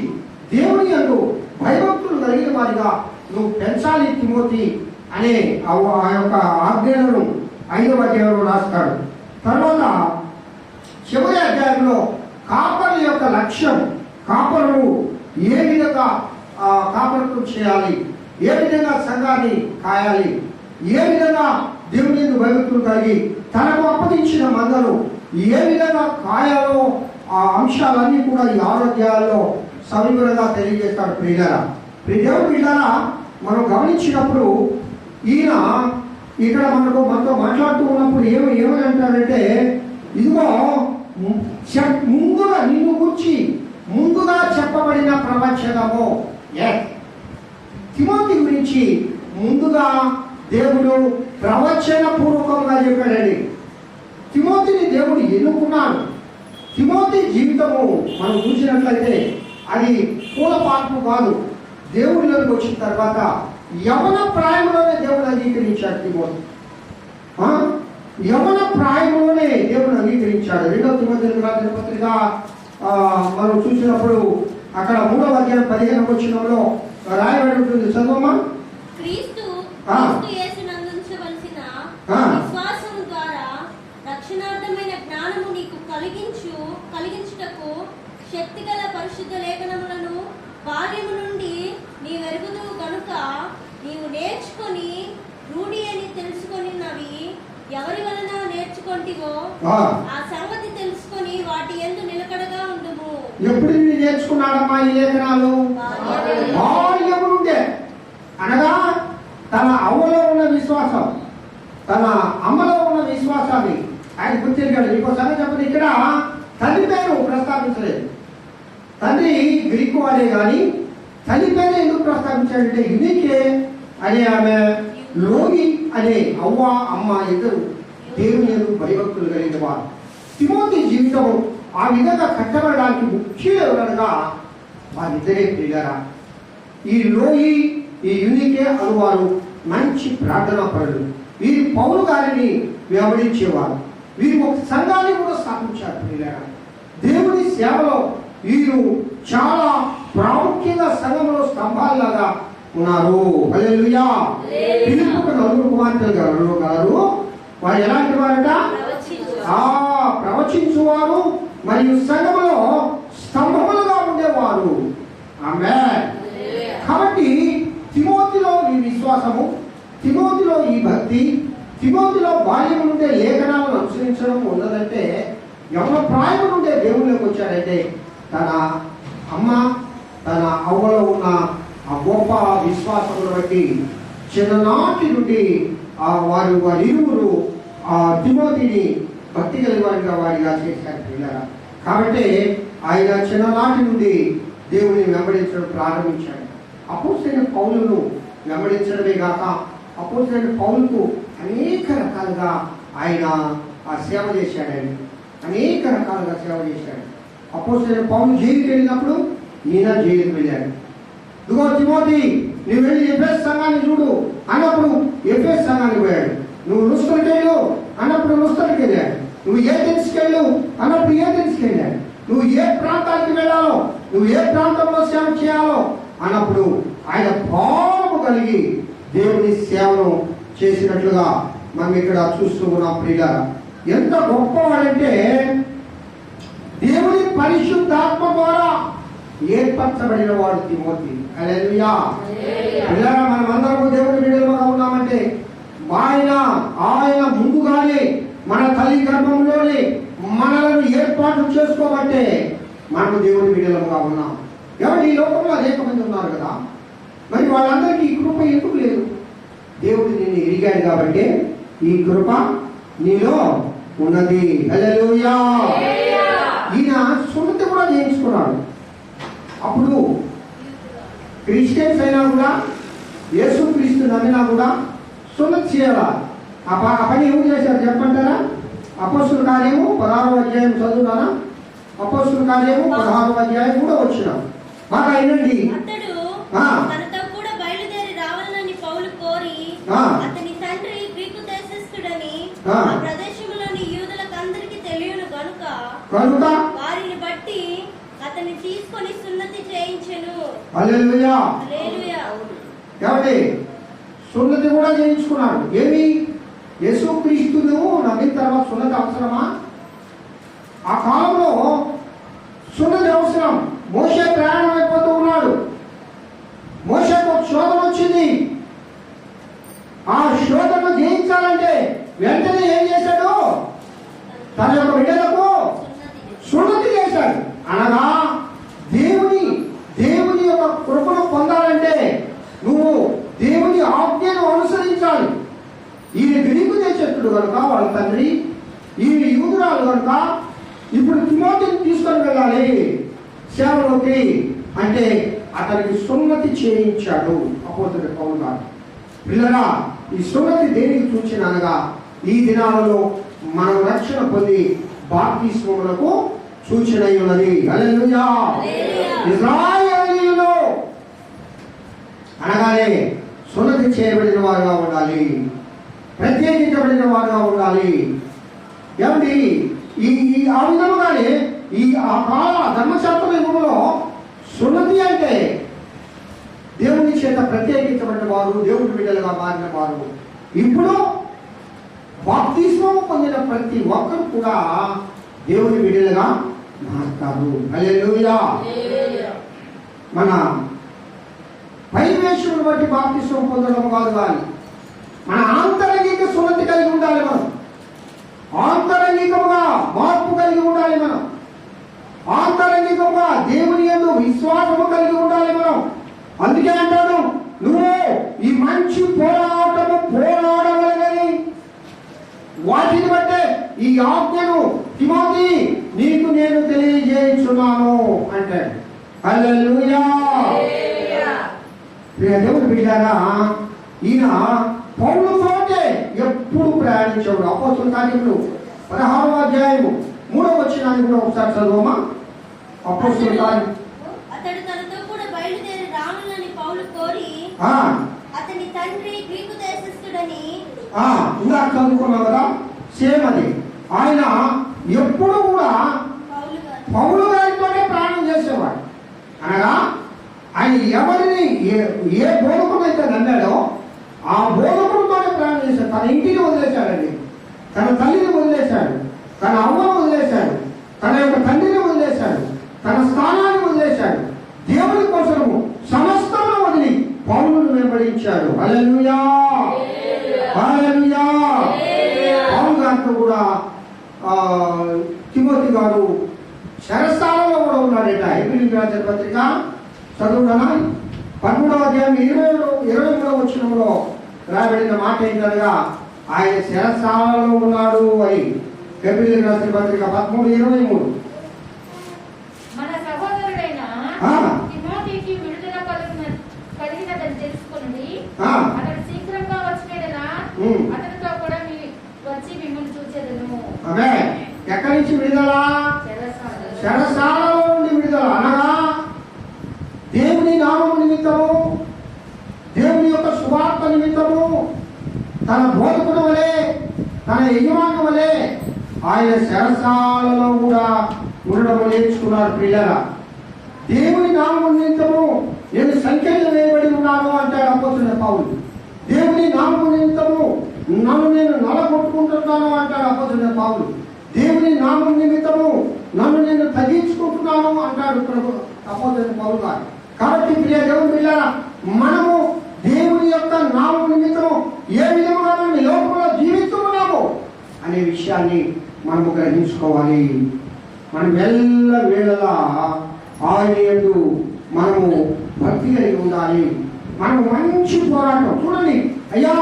Speaker 2: దేవుని యందు భయభక్తులు కలిగిన వారిగా నువ్వు పెంచాలి తిమోతి అనే ఆ యొక్క ఆజ్ఞలను 5వ అధ్యాయంలో రాస్తాడు. తర్వాత చివరి అధ్యాయంలో కాపరి యొక్క లక్ష్యం, కాపరులు ఏ విధంగా కాపరులు చేయాలి, ఏ విధంగా సంఘాన్ని కాయాలి, ఏ విధంగా దేవుని యందు భయభక్తులు కలిగి తనకు అప్పగించిన మందను ఏ విధంగా కాయాలో ఆ అంశాలన్నీ కూడా ఈ 6 అధ్యాయాల్లో సవివరంగా తెలియజేస్తాడు. ప్రియులారా, దేవుని బిడ్డలారా, మనం గమనించినప్పుడు ఈయన ఇక్కడ మనతో మాట్లాడుతూ ఉన్నప్పుడు ఏమని అంటాడంటే, ఇదిగో ముందుగా నిన్ను గురించి ముందుగా చెప్పబడిన ప్రవచనము. తిమోతి గురించి ముందుగా దేవుడు ప్రవచన పూర్వకంగా చెప్పాడండి. తిమోతిని దేవుడు ఎన్నుకున్నాడు. తిమోతి జీవితము మనం చూసినట్లయితే అది పూలపాటు కాదు. దేవుడిలోకి వచ్చిన తర్వాత యవన ప్రాయంలోనే దేవుడు అంగీకరించాడు. తిమోతి యవన ప్రాయంలోనే దేవుడు అంగీకరించాడు. 2వ తిమోతికి రాసిన పత్రిక మనం చూసినప్పుడు అక్కడ 3వ అధ్యాయం 15వ వచనంలో రాయబడి ఉంటుంది. చదవమ్మా.
Speaker 4: క్రీస్తు యేసునందుంచవలసిన విశ్వాసము ద్వారా రక్షణార్థమైన జ్ఞానము నీకు కలిగించుటకు శక్తిగల పరిశుద్ధ లేఖనములను బాల్యము నుండి నీవెరుగుదువు గనుక నీవు నేర్చుకొని రూఢి అని తెలుసుకొనినవి ఎవరి వలన నేర్చుకొంటివో ఆ సంగతి తెలుసుకొని వాటి యందు నిలకడగా ఉండుము.
Speaker 2: ఎప్పుడు నేర్చుకున్నాడమ్మా ఈ లేఖనాలు? బాల్యము నుండే. అనగా తన అవ్వలో ఉన్న విశ్వాసం, తన అమ్మలో ఉన్న విశ్వాసాన్ని ఆయన గుర్తిరిగాడు. ఇంకో సంగతి చెప్పండి, ఇక్కడ తండ్రి పేరు ప్రస్తావించలేదు. తండ్రి గ్రీకు వాడే కానీ తల్లి పేరు ఎందుకు ప్రస్తావించాడంటే యునికే అనే ఆమె, లోగి అనే అవ్వ అమ్మ ఇద్దరు దేవుని యందు భయభక్తులు కలిగిన వారు. తిమోతి జీవితం ఆ విధంగా కట్టబడడానికి ముఖ్యులు ఎవరనగా వారిద్దరే ప్రియులారా. ఈ లోయి ఈ యూనికే అనువారు మంచి ప్రార్థనా పరులు. వీరు పౌలు గారిని వెంబడించేవారు. వీరు ఒక సంఘాన్ని కూడా స్థాపించారు ప్రియులారా. దేవుని సేవలో వీరు చాలా ప్రాముఖ్యంగా సంఘంలో స్తంభాలలాగా ఉన్నారు. హల్లెలూయా. ఫిలిప్పుకు 4 కుమార్తెలు గారు. వారు ఎలాంటి వారట? ప్రవచించువారు మరియు సంఘములో స్తంభములుగా ఉండేవారు. ఆమేన్. కాబట్టి తిమోతిలో ఈ విశ్వాసము, తిమోతిలో ఈ భక్తి, తిమోతిలో బాల్యం నుండే లేఖనాలను అనుసరించడం ఉన్నదంటే, యవ్వన ప్రాయం నుండే దేవుళ్ళకి వచ్చాడంటే తన అమ్మ తన అవ్వలో ఉన్న ఆ గొప్ప విశ్వాసమును బట్టి చిన్ననాటి నుండి వారిరువురు తిమోతిని భక్తి కలిగిన వారిగా చేశారు పిల్లరా. కాబట్టి ఆయన చిన్ననాటి నుండి దేవుని వెంబడించడం ప్రారంభించాడు. అపోస్తలుడైన పౌలును వెంబడించడమే కాక అపోస్తలుడైన పౌలుకు అనేక రకాలుగా ఆయన సేవ చేశాడు. ఆయన అనేక రకాలుగా సేవ చేశాడు. అపోస్తలుడైన పౌలు జైలుకి వెళ్ళినప్పుడు ఈయన జైలుకి వెళ్ళాడు. ఇదిగో తిమోతి, నువ్వు వెళ్ళి ఎఫెసు సంఘాన్ని చూడు అన్నప్పుడు ఎఫెసు సంఘానికి పోయాడు. నువ్వు లుస్త్రకి వెళ్ళు అన్నప్పుడు లుస్త్రకి వెళ్ళాడు. నువ్వు ఏథెన్స్కి వెళ్ళు అన్నప్పుడు ఏథెన్స్కి వెళ్ళాడు. నువ్వు ఏ ప్రాంతానికి వెళ్ళాలో, నువ్వు ఏ ప్రాంతంలో సేవ చేయాలో అన్నప్పుడు ఆయన భావము కలిగి దేవుని సేవను చేసినట్లుగా మనం ఇక్కడ చూస్తూ ఉన్నాం ప్రియులారా. ఎంత గొప్పవాడంటే దేవుని పరిశుద్ధాత్మ ద్వారా ఏర్పరచబడిన వాడు తిమోతి. హల్లెలూయా. పిల్లరా, మనమందరము దేవుని బిడ్డలుగా ఉన్నామంటే ఆయన ముందుగానే మన తల్లి గర్భంలోనే మనలను ఏర్పాటు చేసుకోబట్టే మనము దేవుని బిడ్డలుగా ఉన్నాం. ఎవరు ఈ లోకంలో అనేక మంది ఉన్నారు కదా, మరి వాళ్ళందరికీ ఈ కృప ఎందుకు లేదు? దేవుడు నిన్ను ఎరిగాడు కాబట్టి ఈ కృప నీలో ఉన్నది. హల్లెలూయా. ఈయన సున్నతి కూడా చేయించుకున్నాడు. అప్పుడు క్రిస్టియన్స్ అయినా కూడా, యేసు క్రీస్తు నమ్మినా కూడా సున్నతి చేయాలా. ఆ పని ఎవరు చేశారు చెప్పంటారా? అపోస్తుల కార్యము 16వ అధ్యాయం చదువుతారా? అపోస్తుల కార్యము 16వ అధ్యాయం 3వ వచనం బాగా వినండి.
Speaker 4: తనతో కూడా బయలుదేరి రావాలని పౌలు కోరి అతని తండ్రి గ్రీకు దేశస్థుడని ఆ ప్రదేశంలోని యూదులకందరికీ తెలియను గనుక వారిని బట్టి అతన్ని తీసుకొని సున్నతి చేయించెను.
Speaker 2: హల్లెలూయా.
Speaker 4: హల్లెలూయా.
Speaker 2: కాబట్టి సున్నతి కూడా చేయించుకున్నాడు. ఏమి? యేసుక్రీస్తును నమ్మిన తర్వాత సున్నతి అవసరమా? ఆ కాలంలో సున్నతి అవసరం. మోషే ప్రయాణం అయిపోతూ ఉన్నాడు. మోషేకు ఒక శోధన వచ్చింది. ఆ శోధనను జయించాలంటే వెంటనే ఏం చేశాడు? తన యొక్క బిడ్డలకు సున్నతి చేశాడు. అనగా దేవుని యొక్క కృపను పొందాలంటే నువ్వు దేవుని ఆజ్ఞను అనుసరించాలి. ఈయన గ్రీకు దేశస్థుడు కనుక వాళ్ళ తండ్రి, ఈయన యూదురాలు కనుక ఇప్పుడు తిమోతిని తీసుకొని వెళ్ళాలి సేవలోకి అంటే అతనికి సున్నతి చేయించాడు అపోస్తలుడైన పౌలు గారు. పిల్లరా, ఈ సున్నతి దేనికి సూచన అనగా ఈ దినాలలో మనం రక్షణ పొంది బాప్తిస్మములకు సూచన అయి ఉన్నది. హల్లెలూయా. ఇశ్రాయేలీయులు అనగానే సున్నతి చేయబడిన వారుగా ఉండాలి, ప్రత్యేకించబడిన వారుగా ఉండాలి. ఏమండి, ఆ విధముగానే ఆ కాల ధర్మశాస్త్ర యుగంలో సున్నతి అంటే దేవుని చేత ప్రత్యేకించబడిన వారు, దేవుని బిడ్డలుగా మారిన వారు. ఇప్పుడు బాప్తిస్మము పొందిన ప్రతి ఒక్కరు కూడా దేవుని బిడ్డలుగా మారుతారు. హల్లెలూయా. మన పైవేశ్వరుని బట్టి బాప్తిస్మం పొందడం కాదు, కానీ మన ఆంతరంగిక సున్నతి కలిగి ఉండాలి. మనం ఆంతరంగికముగా మార్పు కలిగి ఉండాలి. మనం ఆంతరంగికముగా దేవుని యందు విశ్వాసము కలిగి ఉండాలి. మనం అందుకే అంటాడు, నువ్వు ఈ మంచి పోరాటము పోరాడగలగని వాటిని బట్టే ఈ ఆజ్ఞను తిమోతి నీకు నేను తెలియజేయుచున్నాను అంటాడు. హల్లెలూయా. ప్రియ దేవుని బిడ్డలారా, ఈయన పౌలుతోటే ఎప్పుడు ప్రయాణించాడు. అపోస్తలుల కార్యములు 16వ అధ్యాయము 3వ వచనాన్ని కూడా ఒకసారి చదువమా. అపోస్తలుల కార్యము
Speaker 4: అతడు తన పౌలు కోరి
Speaker 2: ఆ,
Speaker 4: అతని తండ్రి గ్రీకు దేశస్థుడని.
Speaker 2: ఇందాక చదువుకున్నాం కదా, సేమ్ అది. ఆయన ఎప్పుడు కూడా
Speaker 4: పౌలు గారు
Speaker 2: పౌలు గారితోనే ప్రాణం చేసేవాడు. అనగా ఆయన ఎవరిని ఏ బోధకుడైతే నమ్మాడో ఆ బోధకుడితోనే ప్రాణం చేశాడు. తన ఇంటిని వదిలేశాడండి, తన తల్లిని వదిలేశాడు, తన అమ్మను వదిలేశాడు, తన యొక్క తండ్రిని వదిలేశాడు, తన స్థానాన్ని వదిలేశాడు. దేవుని కోసము సమస్తము వదిలి పౌలును వెంబడించాడు. హల్లెలూయా, హల్లెలూయా. పౌలు గారితో కూడా తిమోతి గారు శరస్థానంలో కూడా ఉన్నాడట. హెబ్రీయులకు రాసిన పత్రిక చదువునా 13వ అధ్యాయం 23వ వచనంలో రాయబడిన మాట ఏంటనగా ఆయన శరస్థానంలో ఉన్నాడు అని. హెబ్రీయులకు రాసిన పత్రిక 13:23.
Speaker 3: మన సహోదరుడైన తిమోతికి విడుదల కలిగినదని తెలుసుకుని అతడు శీఘ్రంగా వచ్చిన అతనితో కూడా వచ్చి మిమ్మల్ని చూసేదను.
Speaker 2: ఎక్కడి నుంచి విడుదల? శరసాలలో నుండి విడుదల. అనగా దేవుని నామము నిమిత్తము, దేవుని యొక్క సువార్త నిమిత్తము తన బోధకుడు వలె, తన యజమాని వలె ఆయన శరసాలలో కూడా ఉండడం నేర్చుకున్నాడు. పిల్లరా, దేవుని నామము నిమిత్తము నేను సంఖ్యలు వేయబడి ఉన్నాను అంటాడు అపోస్తలుడైన పౌలు. దేవుని నామము నిమిత్తము నన్ను నేను నలగొట్టుకుంటున్నాను అంటాడు అపోస్తలుడైన పౌలు. దేవుని నామం నిమిత్తము నన్ను నేను తగ్గించుకుంటున్నాను అంటాడు అపోస్తలుడైన పౌలు గారు. కాబట్టి ప్రియ దేవుని పిల్లరా, మనము దేవుని యొక్క నామం నిమిత్తము ఏ విధంగా మనం లోకంలో జీవిస్తున్నాము అనే విషయాన్ని మనము గ్రహించుకోవాలి. మనం ఎల్ల వేళలా ఆయన యందు మనము భక్తి కలిగి ఉండాలి. మనం మంచి పోరాటం చూడండి, అయ్యా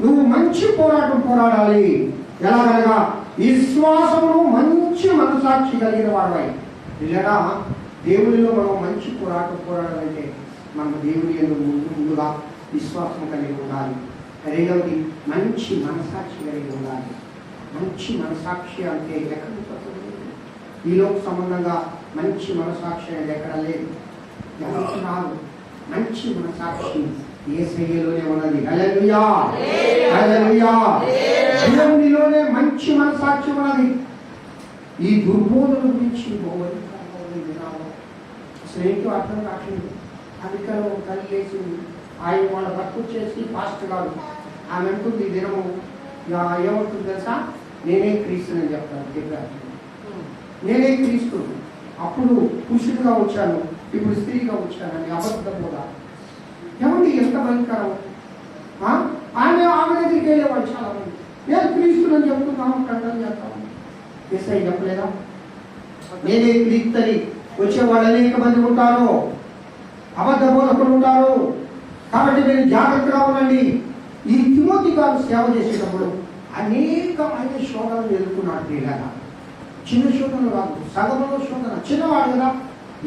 Speaker 2: నువ్వు మంచి పోరాటం పోరాడాలి. ఎలాగనగా విశ్వాసమును మంచి మనసాక్షి కలిగిన వాడవై. ఇలా దేవునిలో మనం మంచి పోరాటం పోరాడాలంటే మనం దేవుని యందు ముందుగా విశ్వాసం కలిగి ఉండాలి. రెండవది మంచి మనసాక్షి కలిగి ఉండాలి. మంచి మనసాక్షి అంటే ఎక్కడ ఈ లోక సంబంధంగా మంచి మనసాక్షి అనేది ఎక్కడ లేదు, ఎవరికి రాదు. మంచి మనసాక్షి యేసయ్యలోనే ఉన్నది. హల్లెలూయా, హల్లెలూయా. దేవునిలోనే మంచి మనసాక్షి ఉన్నది. ఈ దుర్బోధన గురించి అసలు ఏంటో అర్థం కావట్లేదు. అందుకని తల్లి వేసింది, ఆయన వాళ్ళ భర్త చేసి పాస్టర్ గారు ఆమె అంటుంది ఈ దినము ఏమవుతుంది తెలుసా, నేనే క్రీస్తుని చెప్తాను. చెప్పారు నేనే క్రీస్తు, అప్పుడు పురుషుడిగా వచ్చాను, ఇప్పుడు స్త్రీగా వచ్చానని అబద్ధం కూడా. ఏమండి ఎంత భయంకరం. ఆమె దగ్గరికి వెళ్ళేవాళ్ళు చాలా మంది, నేను క్రీస్తుని చెప్తున్నాను, కంటం చేస్తాను. ఎస్ఐ చెప్పలేదా? నేనే క్రీస్తుని వచ్చేవాళ్ళు అనేక మంది ఉంటారు, అబద్ధ బోధకులు ఉంటారు. కాబట్టి మీరు జాగ్రత్తగా ఉండండి. ఈ తిమోతి గారు సేవ చేసేటప్పుడు అనేకమైన శోధనలు ఎదుర్కొన్నాడు. ప్రియులారా, చిన్న శోధనలు కాదు, సగంలో శోధన. చిన్నవాడు కదా,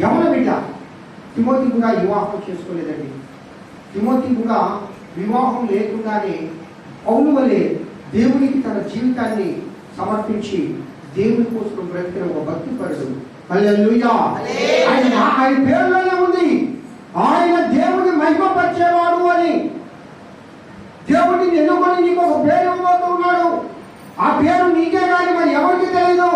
Speaker 2: యవన బిడ్డ. తిమోతి కూడా వివాహం చేసుకోలేదండి. తిమోతి కూడా వివాహం లేకుండానే పౌలు వలె దేవునికి తన జీవితాన్ని సమర్పించి దేవుని కోసం బ్రతికిన ఒక భక్తిపరుడు. హల్లెలూయా. ఆయన పేరులోనే ఉంది, ఆయన దేవుని మహిమపరిచేవాడు అని. దేవుడిని ఎన్నుకొని నీకు ఒక పేరు ఇవ్వబోతున్నాడు. ఆ పేరు నీకే కానీ మరి ఎవరికి తెలియదు.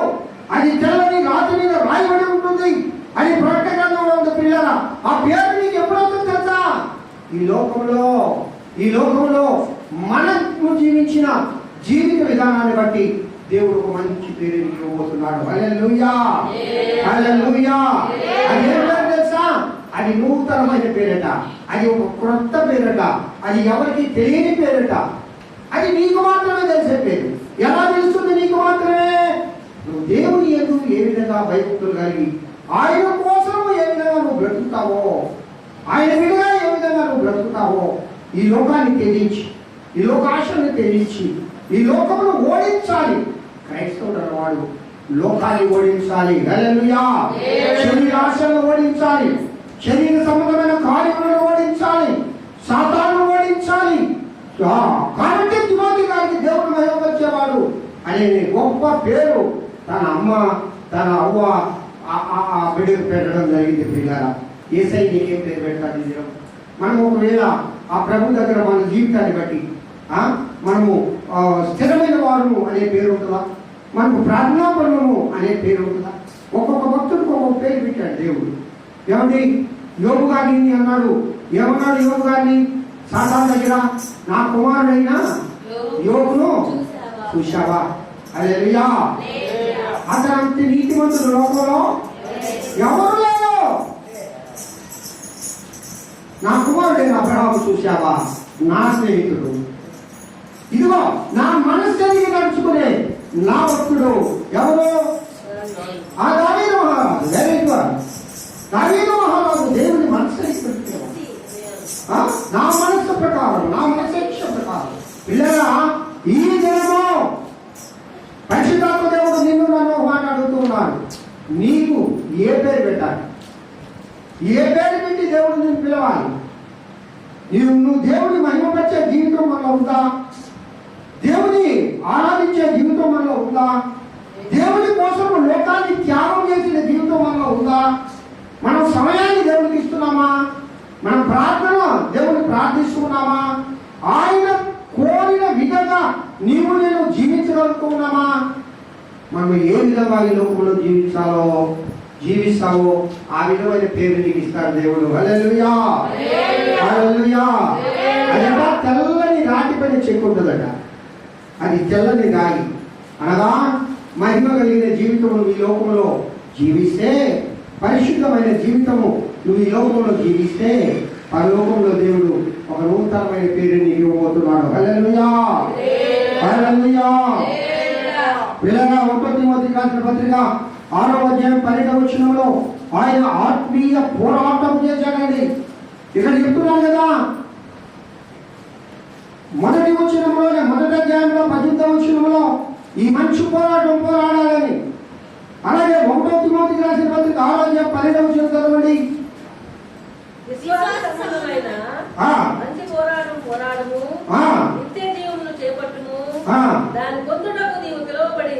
Speaker 2: అది తెల్లని రాత్రి మీద రాయబడి ఉంటుంది. అది ప్రకటన గ్రంథంలో ఉంది. పిల్లల, ఆ పేరు నీకు ఎప్పుడవుతుంది తెలుసా? ఈ లోకంలో మనకు జీవించిన జీవిత విధానాన్ని బట్టి దేవుడు ఒక మంచి పేరు ఇవ్వబోతున్నాడు. హల్లెలూయా, హల్లెలూయా. అది ఏం పేరు తెలుసా? అది నూతనమైన పేరట, అది ఒక క్రొత్త పేరట, అది ఎవరికి తెలియని పేరట, అది నీకు మాత్రమే తెలిసే పేరు. ఎలా తెలుస్తుంది? నీకు మాత్రమే. నువ్వు దేవుని యందు ఏ విధంగా భయభక్తులు కలిగి ఆయన కోసం ఏ విధంగా నువ్వు బ్రతుకుతావో, ఆయన విధంగా ఏ విధంగా నువ్వు బ్రతుకుతావో, ఈ లోకాన్ని త్యజించి, ఈ లోకాశను త్యజించి, ఈ లోకమును ఓడించాలి. క్రైస్తవుడు అన్నవాడు లోకాన్ని ఓడించాలి. హల్లెలూయా. శరీరాశను ఓడించాలి, శరీర సంబంధమైన కార్యములను ఓడించాలి, సాతాను ఓడించాలి. కాబట్టి తిమోతి గారికి దేవుడు మహిమపరిచేవాడు అనే గొప్ప పేరు తన అమ్మ, తన అవ్వ ఆ బిడ్డకు పెట్టడం జరిగింది. పిల్లల, యేసయ్య నీకేం పేరు పెడతాడు? మనం ఒకవేళ ఆ ప్రభు దగ్గర మన జీవితాన్ని బట్టి మనము స్థిరమైన వారు అనే పేరు ఉంటుందా, మనకు ప్రార్థనాపరులము అనే పేరు ఉంటుందా? ఒక్కొక్క భక్తుడికి ఒక్కొక్క పేరు పెట్టాడు దేవుడు. ఏమండి, యోగు గారిని అన్నాడు. ఏమన్నాడు యోగు గారిని? సాతాను దగ్గర నా కుమారుడైన యోగును చూశావా? హల్లెలూయా. అతనంత నీతిమంతుడు లోకంలో ఎవరు లేరు. నా కుమారుడైన అబ్రహాము చూశావా? నా స్నేహితుడు. ఇదిగో నా మనస్సుని నడుచుకునే నా భక్తుడు ఎవరు? ఆ దావీదు మహారాజు. Very good. దావీదు మహారాజు దేవుని మనస్సుని నా మనస్సు ప్రకారం, నా మనస్సు ప్రకారం. పిల్లరా, ఈ దినము పరిశుద్ధాత్మ దేవుడు నిన్ను నన్ను మాట అడుగుతూ ఉన్నాడు. నీకు ఏ పేరు పెట్టాలి? ఏ పేరు పెట్టి దేవుడు నిన్ను పిలవాలి? నువ్వు దేవుని మహిమపరిచే జీవితం మనలో ఉందా? దేవుని ఆరాధించే జీవితం మనలో ఉందా? దేవుని కోసం లోకాన్ని త్యాగం చేసిన జీవితం మనలో ఉందా? మనం సమయాన్ని దేవునికి ఇస్తున్నామా? మనం ప్రార్థన దేవుని ప్రార్థిస్తున్నామా? ఆయన కోరిన విధంగా నీవు నేను జీవించగలుగుతున్నామా? మనం ఏ విధంగా ఈ లోకంలో జీవిస్తావో ఆ విధమైన పేరు నీకు ఇస్తాడు దేవుడు. హల్లెలూయా, హల్లెలూయా. అది తెల్లని రాతి పైన చెక్కు ఉంటుందట. అది తెల్లని రాయి అనగా మహిమ కలిగిన జీవితము నువ్వు ఈ లోకంలో జీవిస్తే, పరిశుద్ధమైన జీవితము నువ్వు ఈ లోకంలో జీవిస్తే, పరలోకంలో దేవుడు ఒక నూతనమైన పేరు నీకు ఇవ్వబోతున్నాడు. హల్లెలూయా, హల్లెలూయా. పిల్లగా 1 తిమోతి రాసిన పత్రిక 6వ అధ్యాయం 12వ వచనంలో ఆయన ఆత్మీయ పోరాటం చేశాడండి. ఇక్కడ చెప్తున్నాను కదా, మొదటి వచనంలోనే, మొదటి అధ్యాయంలో 18వ వచనంలో ఈ మంచి పోరాటం పోరాడాలని. అలాగే 1 తిమోతికి రాసిన పత్రిక 6వ అధ్యాయం 12వ వచనం చదవండి.
Speaker 3: మంచి పోరాటం పోరాడము, నిత్య జీవమును చేపట్టుము, దాని పొందుటకు నీవు పిలువబడి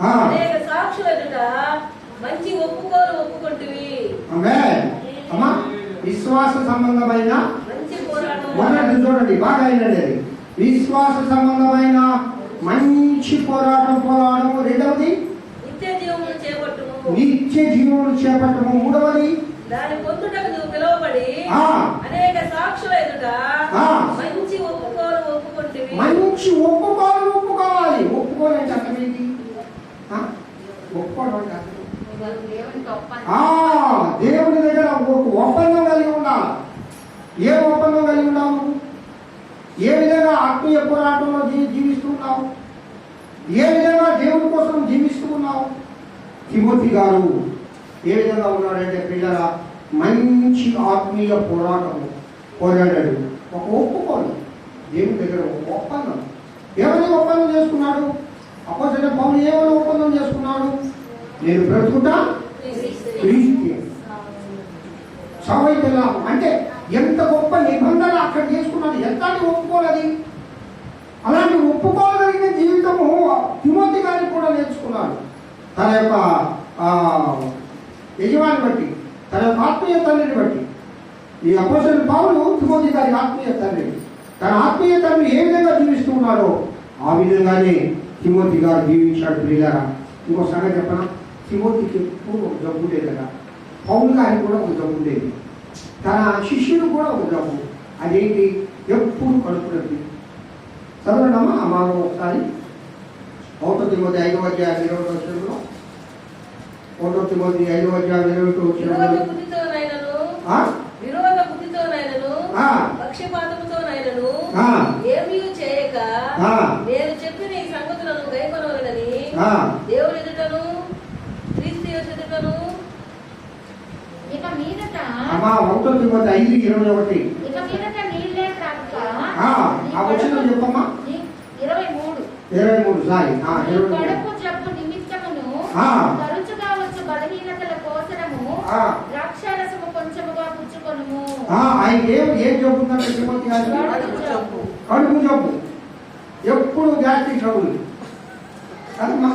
Speaker 3: అనేక సాక్షుల ఎదుట మంచి ఒప్పుకుంటువి.
Speaker 2: విశ్వాస సంబంధమైన
Speaker 3: మంచి పోరాటం.
Speaker 2: మొదటి చూడండి, బాగా అయినది. విశ్వాస సంబంధమైన మంచి పోరాటం పోరాడము. రెండవది
Speaker 3: నిత్య జీవమును చేపట్టుము.
Speaker 2: నిత్య జీవమును చేపట్టము. మూడవది
Speaker 3: దాని పొందుటకు నువ్వు పిలువబడి అనేక సాక్షుల ఎదుట మంచి ఒప్పుకుంటువి.
Speaker 2: మంచి ఒప్పుకోవాలి. ఒప్పుకోవాలంటే అర్థం ఏంటి? ఒప్పుకోవడం అంటే దేవుని దగ్గర ఒప్పందం కలిగి ఉండాలి. ఏ ఒప్పందం కలిగి ఉన్నావు? ఏ విధంగా ఆత్మీయ పోరాటంలో జీవిస్తున్నావు? ఏ విధంగా దేవుని కోసం జీవిస్తూ ఉన్నావు? తిమోతి గారు ఏ విధంగా ఉన్నాడంటే, పిల్లల మంచి ఆత్మీయ పోరాటము పోరాడాడు. ఒక ఒప్పుకోలు దేవుని దగ్గర ఒక ఒప్పందం. ఏమైనా ఒప్పందం చేసుకున్నాడు? అపోస్తలుడైన పౌలు ఏమైనా ఒప్పందం చేసుకున్నాడు? నేను బ్రతుకుతా సవైతెలా అంటే ఎంత గొప్ప నిబంధన అక్కడ చేసుకున్నాడు. ఎంత ఒప్పుకోలేదు. అలాంటి ఒప్పుకోగలిగిన జీవితము తిమోతి గారిని కూడా నేర్చుకున్నాడు. తన యొక్క యజమాని బట్టి, తన యొక్క ఆత్మీయ తండ్రిని బట్టి. ఈ అపోస్తలుడైన పౌలు తిమోతి గారి ఆత్మీయ తండ్రి. తన ఆత్మీయ తండ్రి ఏ విధంగా జీవిస్తూ ఉన్నాడో ఆ విధంగానే తిమోతి గారు జీవించాడు. ప్రియులారా, ఇంకో సంగతి చెప్పనా? తిమోతికి ఎప్పుడు ఒక జబ్బు ఉండేది కదా. పౌలు గారికి కూడా ఒక జబ్బు ఉండేది. తన శిష్యుడు కూడా ఒక జబ్బు. అదేంటి? ఎప్పుడు కడుపు నొప్పి. చదవడమ్మా అమ్మాను ఒకసారి 1 తిమోతి 5వ అధ్యాయం 20వ వచనంలో. 1 తిమోతి 5వ అధ్యాయం 20వ వచనంలో
Speaker 3: విరోధ బుద్ధితోనైనను పక్షపాతముతోనైనను ఏమీ చేయక నేను చెప్పిన ఈ సంగతులను గైకొనవలెనని దేవుని ఎదుటను క్రీస్తు ఎదుటను.
Speaker 4: ఇక మీదట
Speaker 2: 1 తిమోతి 5:21.
Speaker 4: ఇక మీదట నీళ్ళే త్రాగుక.
Speaker 2: ఆ వచనం చెప్పమ్మా. 23 సారీ.
Speaker 4: కడుపు జబ్బు నిమిత్తమును తరచుగా వచ్చు బలహీనతల కోసరము ద్రాక్షారసము కొంచెముగా పుచ్చుకొనుము.
Speaker 2: ఆయన ఏం చెబుతుందంటే తిమోతి గారు? కడుపు జబ్బు. ఎప్పుడు గ్యాస్ట్రిక్ ట్రబుల్ కదమ్మా.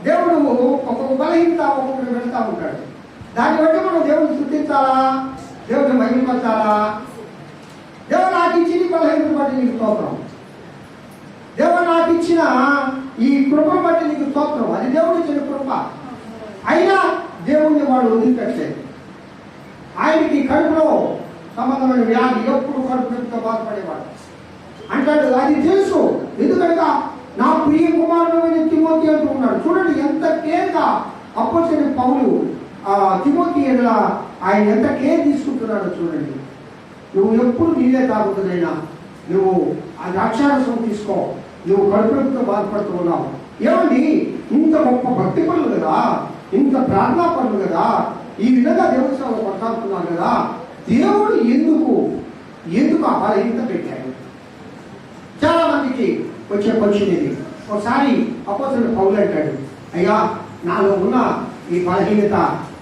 Speaker 2: దేవుడు ఒక్కొక్క బలహీనత ఒక్కొక్కటి పెడతా ఉంటాడు. దాన్ని బట్టి మనం దేవుడిని స్తుతించాలా? దేవుడిని మహిమపరచాలా? దేవుడు నాకు ఇచ్చిన బలహీనతను బట్టి నీకు స్తోత్రం, దేవుడు నాకు ఇచ్చిన ఈ కృపను బట్టి నీకు స్తోత్రం. అది దేవుడు ఇచ్చిన కృప. అయినా దేవుణ్ణి వాడు వదిలిపెట్టలేదు. ఆయనకి కడుపులో సంబంధమైన వ్యాధి, ఎప్పుడు కడుపు నొప్పితో బాధపడేవాడు. అంటాడు అది తెలుసు, ఎందుకనగా నా ప్రియ కుమారుడు తిమోతి అంటూ ఉన్నాడు. చూడండి ఎంత కేర్గా అపోస్తలుడైన పౌలు తిమోతి ఎడల ఆయన ఎంత కేర్ తీసుకుంటున్నాడో చూడండి. నువ్వు ఎప్పుడు నీళ్ళే తాగుతున్నాయినా నువ్వు ఆ ద్రాక్షారసం తీసుకో, నువ్వు కడుపు నొప్పితో బాధపడుతూ ఉన్నావు. ఏమండి, ఇంత గొప్ప భక్తి పనులు కదా, ఇంత ప్రార్థనా పనులు కదా, ఈ విధంగా దేవుడి సేవలో కొనసాగుతున్నాను కదా, దేవుడు ఎందుకు ఆ బలహీనత పెట్టాడు? చాలా మందికి వచ్చే క్వశ్చన్ ఇది. ఒకసారి అపోస్తలుడైన పౌలు అంటాడు, అయ్యా నాలో ఉన్న ఈ బలహీనత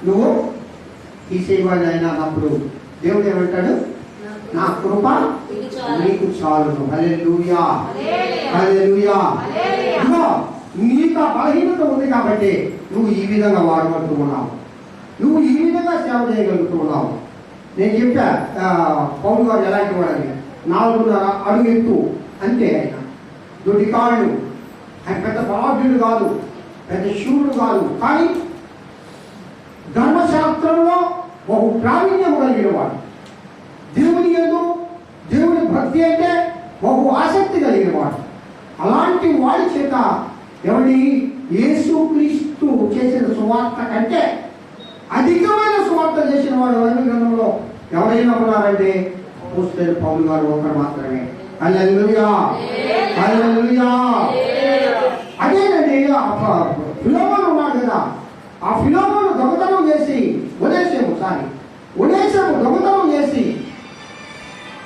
Speaker 2: నువ్వు తీసేవాడి అయినా అన్నప్పుడు దేవుడు ఏమంటాడు, నా కృప నీకు చాలును. హల్లెలూయా, హల్లెలూయా. నీకు ఆ బలహీనత ఉంది కాబట్టి నువ్వు ఈ విధంగా వాడబడుతూ ఉన్నావు, నువ్వు ఈ విధంగా సేవ చేయగలుగుతూ ఉన్నావు. నేను చెప్పా పౌలు గారు ఎలాంటి వాడని, 4.5 అడుగు ఎత్తు అంతే. ఆయన దొడ్డి కాళ్ళు, ఆయన పెద్ద బలాఢ్యుడు కాదు, పెద్ద శూరుడు కాదు, కానీ ధర్మశాస్త్రంలో బహు ప్రావీణ్యం కలిగిన వాడు. దేవుని యందు దేవుని భక్తి అంటే బహు ఆసక్తి కలిగిన వాడు. అలాంటి వాడి చేత ఎవరి యేసుక్రీస్తు చేసిన సువార్త కంటే అధికమైన సువార్త చేసిన వాడు బైబిల్ గ్రంథంలో ఎవరైనా ఉన్నారంటే అపోస్తలుడైన పౌలు గారు ఒకరు మాత్రమే. హల్లెలూయా, హల్లెలూయా. అదేనండి, ఫిలోమోను ఉన్నాడు కదా, ఆ ఫిలోమోను దొంగతనం చేసి ఉనేసేము దొంగతనం చేసి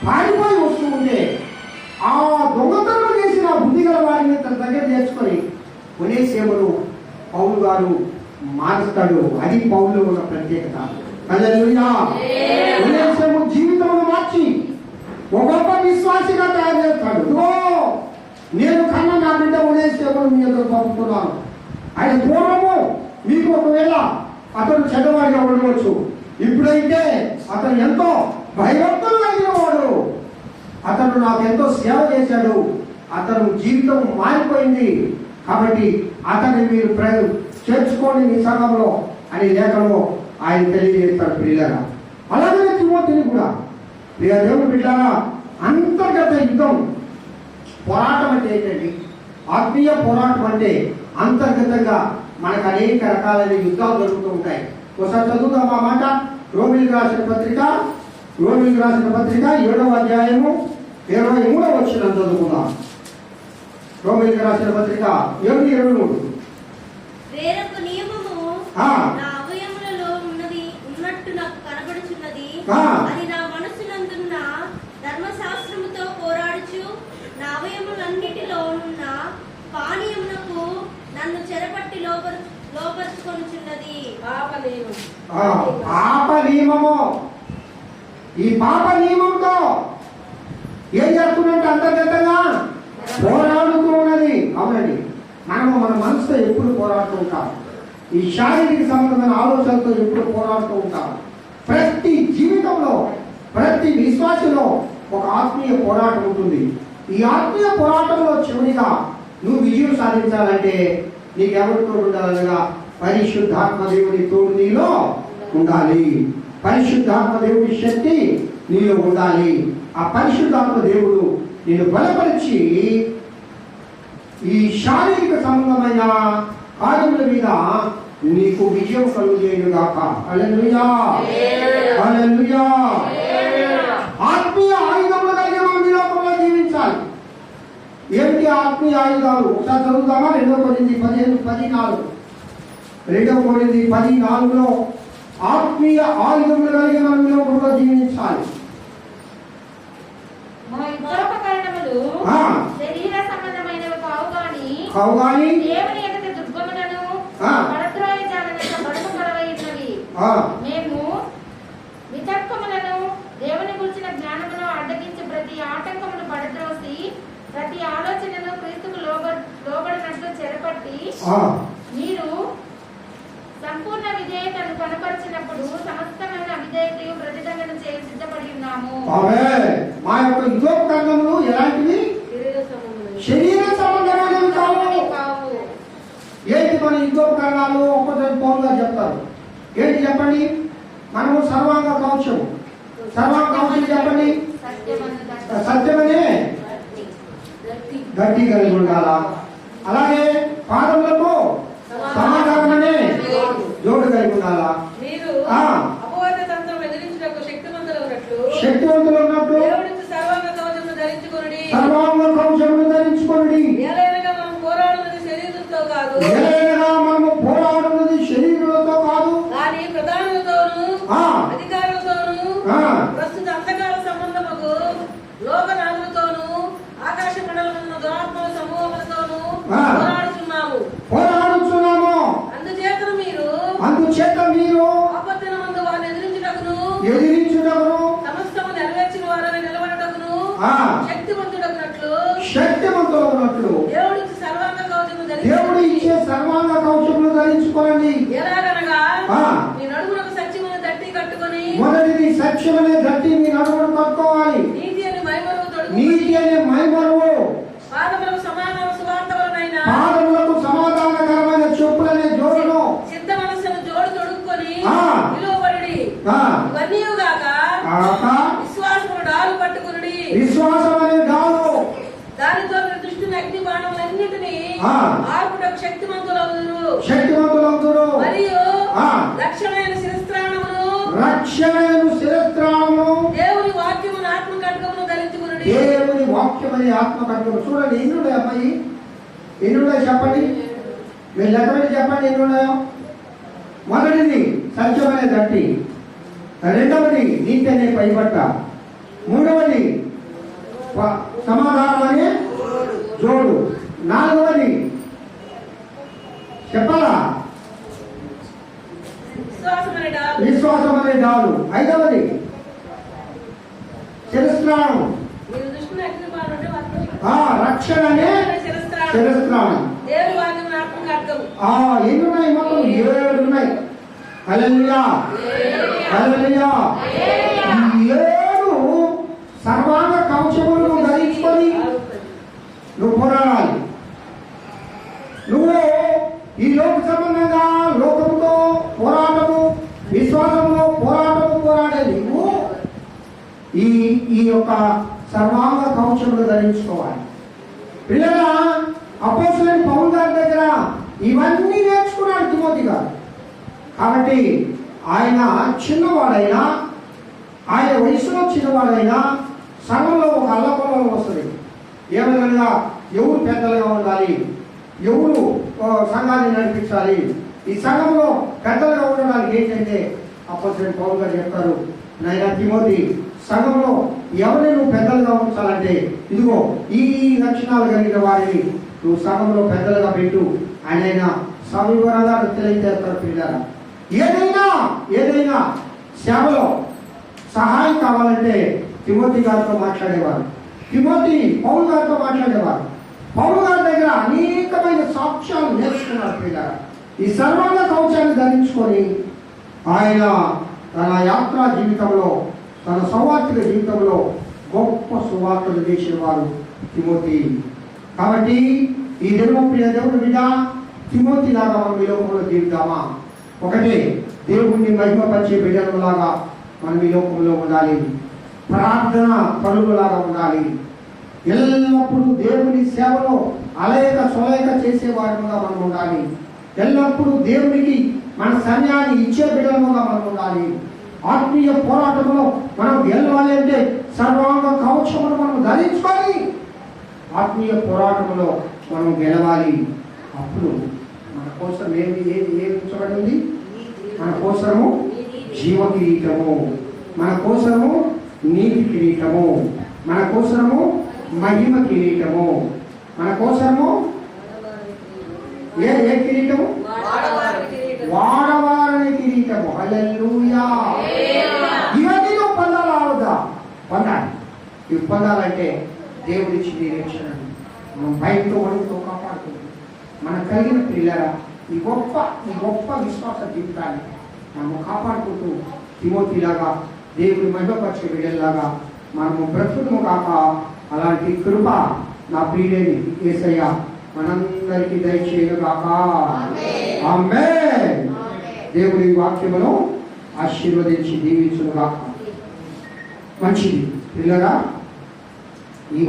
Speaker 2: పారిపోయి వస్తూ ఉంటే ఆ దొంగతనం చేసిన బుద్ధి గల వారిని తన దగ్గర చేసుకొని ఉనేసేమును పౌలు గారు మారుస్తాడు. అది పౌలులో ఉన్న ప్రత్యేకత. హల్లెలూయా. ఉనేసేము జీవితంలో మార్చి ఒక గొప్ప విశ్వాసిగా తయారు చేస్తాడు. నేను కన్నా నా బిడ్డ ఉనేసేమును మీ దగ్గర పంపుతున్నాను. ఆయన పూర్వము మీకు ఒకవేళ అతను చెడ్డవాడిగా ఉండవచ్చు, ఇప్పుడైతే అతను ఎంతో భయభక్తులు కలిగిన వాడు, అతను నాకు ఎంతో సేవ చేశాడు, అతను జీవితం మారిపోయింది కాబట్టి అతన్ని మీరు చేర్చుకోండి మీ సంఘంలో అని లేఖలో ఆయన తెలియజేస్తాడు. ప్రియులారా, అలాగే తిమోతిని కూడా, ప్రియ దేవుని బిడ్డలారా, అంతర్గత యుద్ధం పోరాటం అంటే ఏంటండి? ఆత్మీయ పోరాటం అంటే అంతర్గతంగా మనకు అనేక రకాలైన యుద్ధాలు జరుగుతూ ఉంటాయి. ఒకసారి చదువుతాం ఆ మాట. రోమిలికి రాసిన పత్రిక 7వ అధ్యాయము 23వ వచనం చదువుకుందాం. రోమిలికి రాసిన పత్రిక 7:23.
Speaker 5: వేరొక నియమము నా అవయములలో ఉన్నట్టు నాకు కనబడుచున్నది. అది నా మనసునందున్న ధర్మశాస్త్రముతో పోరాడుచు నా అవయములన్నిటిలో ఉన్న పానీయమునకు నన్ను చెరపట్టి లోపరుచుకొనుచున్నది.
Speaker 2: పాప నియమము. ఈ పాప నియమంతో ఏం చేస్తున్నట్టు అంతర్గతంగా పోరాడుతూ ఉన్నది. అవునండి, మనము మన మనసుతో ఎప్పుడు పోరాడుతూ ఉంటాం. ఈ శారీరక సంబంధమైన ఆలోచనలతో ఎప్పుడు పోరాడుతూ ఉంటాం. ప్రతి జీవితంలో, ప్రతి విశ్వాసంలో ఒక ఆత్మీయ పోరాటం ఉంటుంది. ఈ ఆత్మీయ పోరాటంలో చివరిగా నువ్వు విజయం సాధించాలంటే నీకెవరితో ఉండాలనగా పరిశుద్ధాత్మ దేవుని తోడు నీలో ఉండాలి. పరిశుద్ధాత్మ దేవుని శక్తి నీలో ఉండాలి. ఆ పరిశుద్ధాత్మ దేవుడు నేను బలపరిచి ఈ శారీరక సంబంధమైన కార్యముల మీద నీకు విజయం కలుగజేయుగాక. హల్లెలూయా, హల్లెలూయా. ఆత్మీయ ఆయుధములు కలిగి మనం ఈ లోకంలో జీవించాలి. ఏమిటి ఆత్మీయ ఆయుధాలు? ఒకసారి చదువుతామా? 2 కొరింథీ 15:14. 2 కొరింథీ 10:4లో ఆత్మీయ ఆయుధములు కలిగి మనం ఈ లోకంలో జీవించాలి.
Speaker 4: మా యుద్ధోపకరణములు శరీర సంబంధమైనవి కావు గాని దేవుని ఎదుట దుర్గములను పడద్రోయజాలనంత బలము కలవైనవి. మేము వితర్కములను దేవుని గురించిన జ్ఞానమును అడ్డగించి ప్రతి ఆటంకమును పడద్రోసి ప్రతి ఆలోచనను క్రీస్తుకు లోబడినట్లు చెరపట్టి మీరు సంపూర్ణ విధేయతను కనపరిచినప్పుడు సమస్తమైన విధేయతయు ప్రతిదండన చేయ
Speaker 2: ఆమేన్. మా యొక్క యుద్ధోపకరణములు ఎలాంటివి? శరీర సంబంధమైనవి కావు. ఏంటి మన యుద్ధోపకరణాలు? ఒక్కొక్కటి పౌరుగా చెప్తారు. ఏంటి చెప్పండి? మనము సర్వాంగ కవచం. సర్వాంగ కవచం చెప్పండి. సత్యమనే గట్టి కలిగి ఉండాలా. అలాగే పాదములకు సమాధానమనే జోడు కలిగి ఉండాలా.
Speaker 3: మీరు అపవాద తంత్రం ఎదిరించుటకు శక్తివంతులు ఉన్నట్లు సర్వాంగ కవచమును ధరించుకొనుడి. ఏలైనగా మనము పోరాడున్నది శరీరులతో కాదు, కానీ ప్రధానులతోనూ అధికారులతోనూ ప్రస్తుత అంధకార సంబంధముకు లోకనాథులతోనూ ఆకాశ మండలమున్న దురాత్మల సమూహములతోనూ పోరాడుచున్నాము. అందుచేత మీరు ఆపత్తినమందు వారిని ఎదిరించుటకును సమస్తము నెరవేర్చిన వారని నిలబడటకును శక్తివంతులగునట్లు దేవుడు ఇచ్చే సర్వాంగ కవచమును ధరించుకోండి. ఎలాగనగా మీ నడుమునకు సత్యమును దట్టి కట్టుకొని, మొదటిది సత్యమనే దట్టి మీ నడుమును కట్టుకోవాలి. నీతి అనే మైమరువు పాదములకు సమాధానకరమైన చెప్పులనే జోడును సిద్ధ మనస్సును జోడు తొడుక్కొని నిలువబడి విశ్వాసము డాలు పట్టుకునుడి. విశ్వాసం అనే డాలు, దానితో దృష్టిని అగ్ని బాణములన్నిటినీ ఆర్పుటకు శక్తిమంతులగుదురు. మరియు రక్షణైన శిరస్త్రాణమును దేవుని వాక్యమును ఆత్మ ఖడ్గమును ధరించుకునుడి. దేవుని వాక్యమని ఆత్మ ఖడ్గము. చూడండి, ఎన్ని ఉన్నాయి అమ్మాయి? ఎన్ని ఉన్నాయి చెప్పండి. మీరు లెక్కబెట్టి చెప్పండి ఎన్ని ఉన్నాయో. మొదటిది సత్యమనే దట్టి, రెండవది నీతి అనే పైబట్ట, మూడవది సమాధానం అనే జోడు, నాలుగవది చెప్పాలా విశ్వాసం అనే డాలు, ఐదవది శిరస్త్రాణం, రక్షణ అనే శిరస్త్రాణం. ఎన్నున్నాయి? మొత్తం 7 ఉన్నాయి. హల్లెలూయా, హల్లెలూయా. 7 సర్వాంగ కవచములను ధరించుకొని నువ్వు పోరాడాలి. నువ్వు ఈ లోక సంబంధంగా లోకముతో పోరాటము, విశ్వాసంలో పోరాడేది నువ్వు ఈ యొక్క సర్వాంగ కవచములు ధరించుకోవాలి. పిల్లల అపోస్తలుడైన పౌలు గారి దగ్గర ఇవన్నీ నేర్చుకున్నాడు తిమోతి గారు. కాబట్టి ఆయన చిన్నవాడైనా, ఆయన వయసులో చిన్నవాడైనా సంఘంలో ఒక అల్లకొల్లం వస్తుంది. ఏమనగా ఎవరు పెద్దలుగా ఉండాలి, ఎవరు సంఘాన్ని నడిపించాలి, ఈ సంఘంలో పెద్దలుగా ఉండడానికి ఏంటంటే అపోస్తలుడైన పౌలు గారు చెప్తారు, నాయనా తిమోతి, సంఘంలో ఎవరిని నువ్వు పెద్దలుగా ఉంచాలంటే ఇదిగో ఈ లక్షణాలు కలిగిన వారిని నువ్వు సంఘంలో పెద్దలుగా పెట్టు. ఆయన సవివరంగా తెలియజేస్తారు. పిల్లలు ఏదైనా సేవలో సహాయం కావాలంటే తిమోతి గారితో మాట్లాడేవారు. తిమోతి పౌలు గారితో మాట్లాడేవారు. పౌలు గారి దగ్గర అనేకమైన సాక్ష్యాలు నేర్చుకున్నారు. పిల్లలు ఈ సర్వాంగ కవచాన్ని ధరించుకొని ఆయన తన యాత్రా జీవితంలో, తన సౌవార్తిక జీవితంలో గొప్ప సువార్తలు చేసిన వారు తిమోతి. కాబట్టి ఈ ప్రియ దేవుని బిడ్డ తిమోతి లాగా మనం ఈ లోకంలో జీవిద్దామా? ఒకటే, దేవుణ్ణి మహిమపరిచే బిడ్డలలాగా మనం ఈ లోకంలో ఉండాలి. ప్రార్థన పరులులాగా ఉండాలి. ఎల్లప్పుడూ దేవుని సేవలో అలయక సొలయక చేసేవారిగా మనం ఉండాలి. ఎల్లప్పుడూ దేవునికి మన సమయాన్ని ఇచ్చే బిడ్డలుగా మనం ఉండాలి. ఆత్మీయ పోరాటంలో మనం గెలవాలి అంటే సర్వాంగ కవచమును మనం ధరించుకొని ఆత్మీయ పోరాటంలో మనం గెలవాలి. అప్పుడు మన కోసం ఏమి ఉంచబడింది? మన కోసము జీవ కిరీటము, మన కోసము నీతి కిరీటము, మన కోసము మహిమ కిరీటము, మన కోసము ఏ కిరీటము? వాడవారని కిరీటము. హల్లెలూయా. ఇవన్నీ నువ్వు పొందాలా? పొందాలి. ఇవి పొందాలంటే దేవుడిచ్చి నిరీక్షణ మనం భయంతో వణుకుతో కాపాడుతుంది. మన కలిగిన పిల్లరా ఈ గొప్ప విశ్వాస జీవితాన్ని మనం కాపాడుకుంటూ తిమోతిలాగా దేవుడి మహిమపరిచే బిడ్డలాగా
Speaker 2: మనము బ్రతుకుము కాక. అలాంటి కృప నా ప్రియులేని యేసయ్య మనందరికీ దయచేయను కాక. ఆమేన్. దేవుని వాక్యమును ఆశీర్వదించి దీవించును గాక. మంచిది పిల్లగా ఈ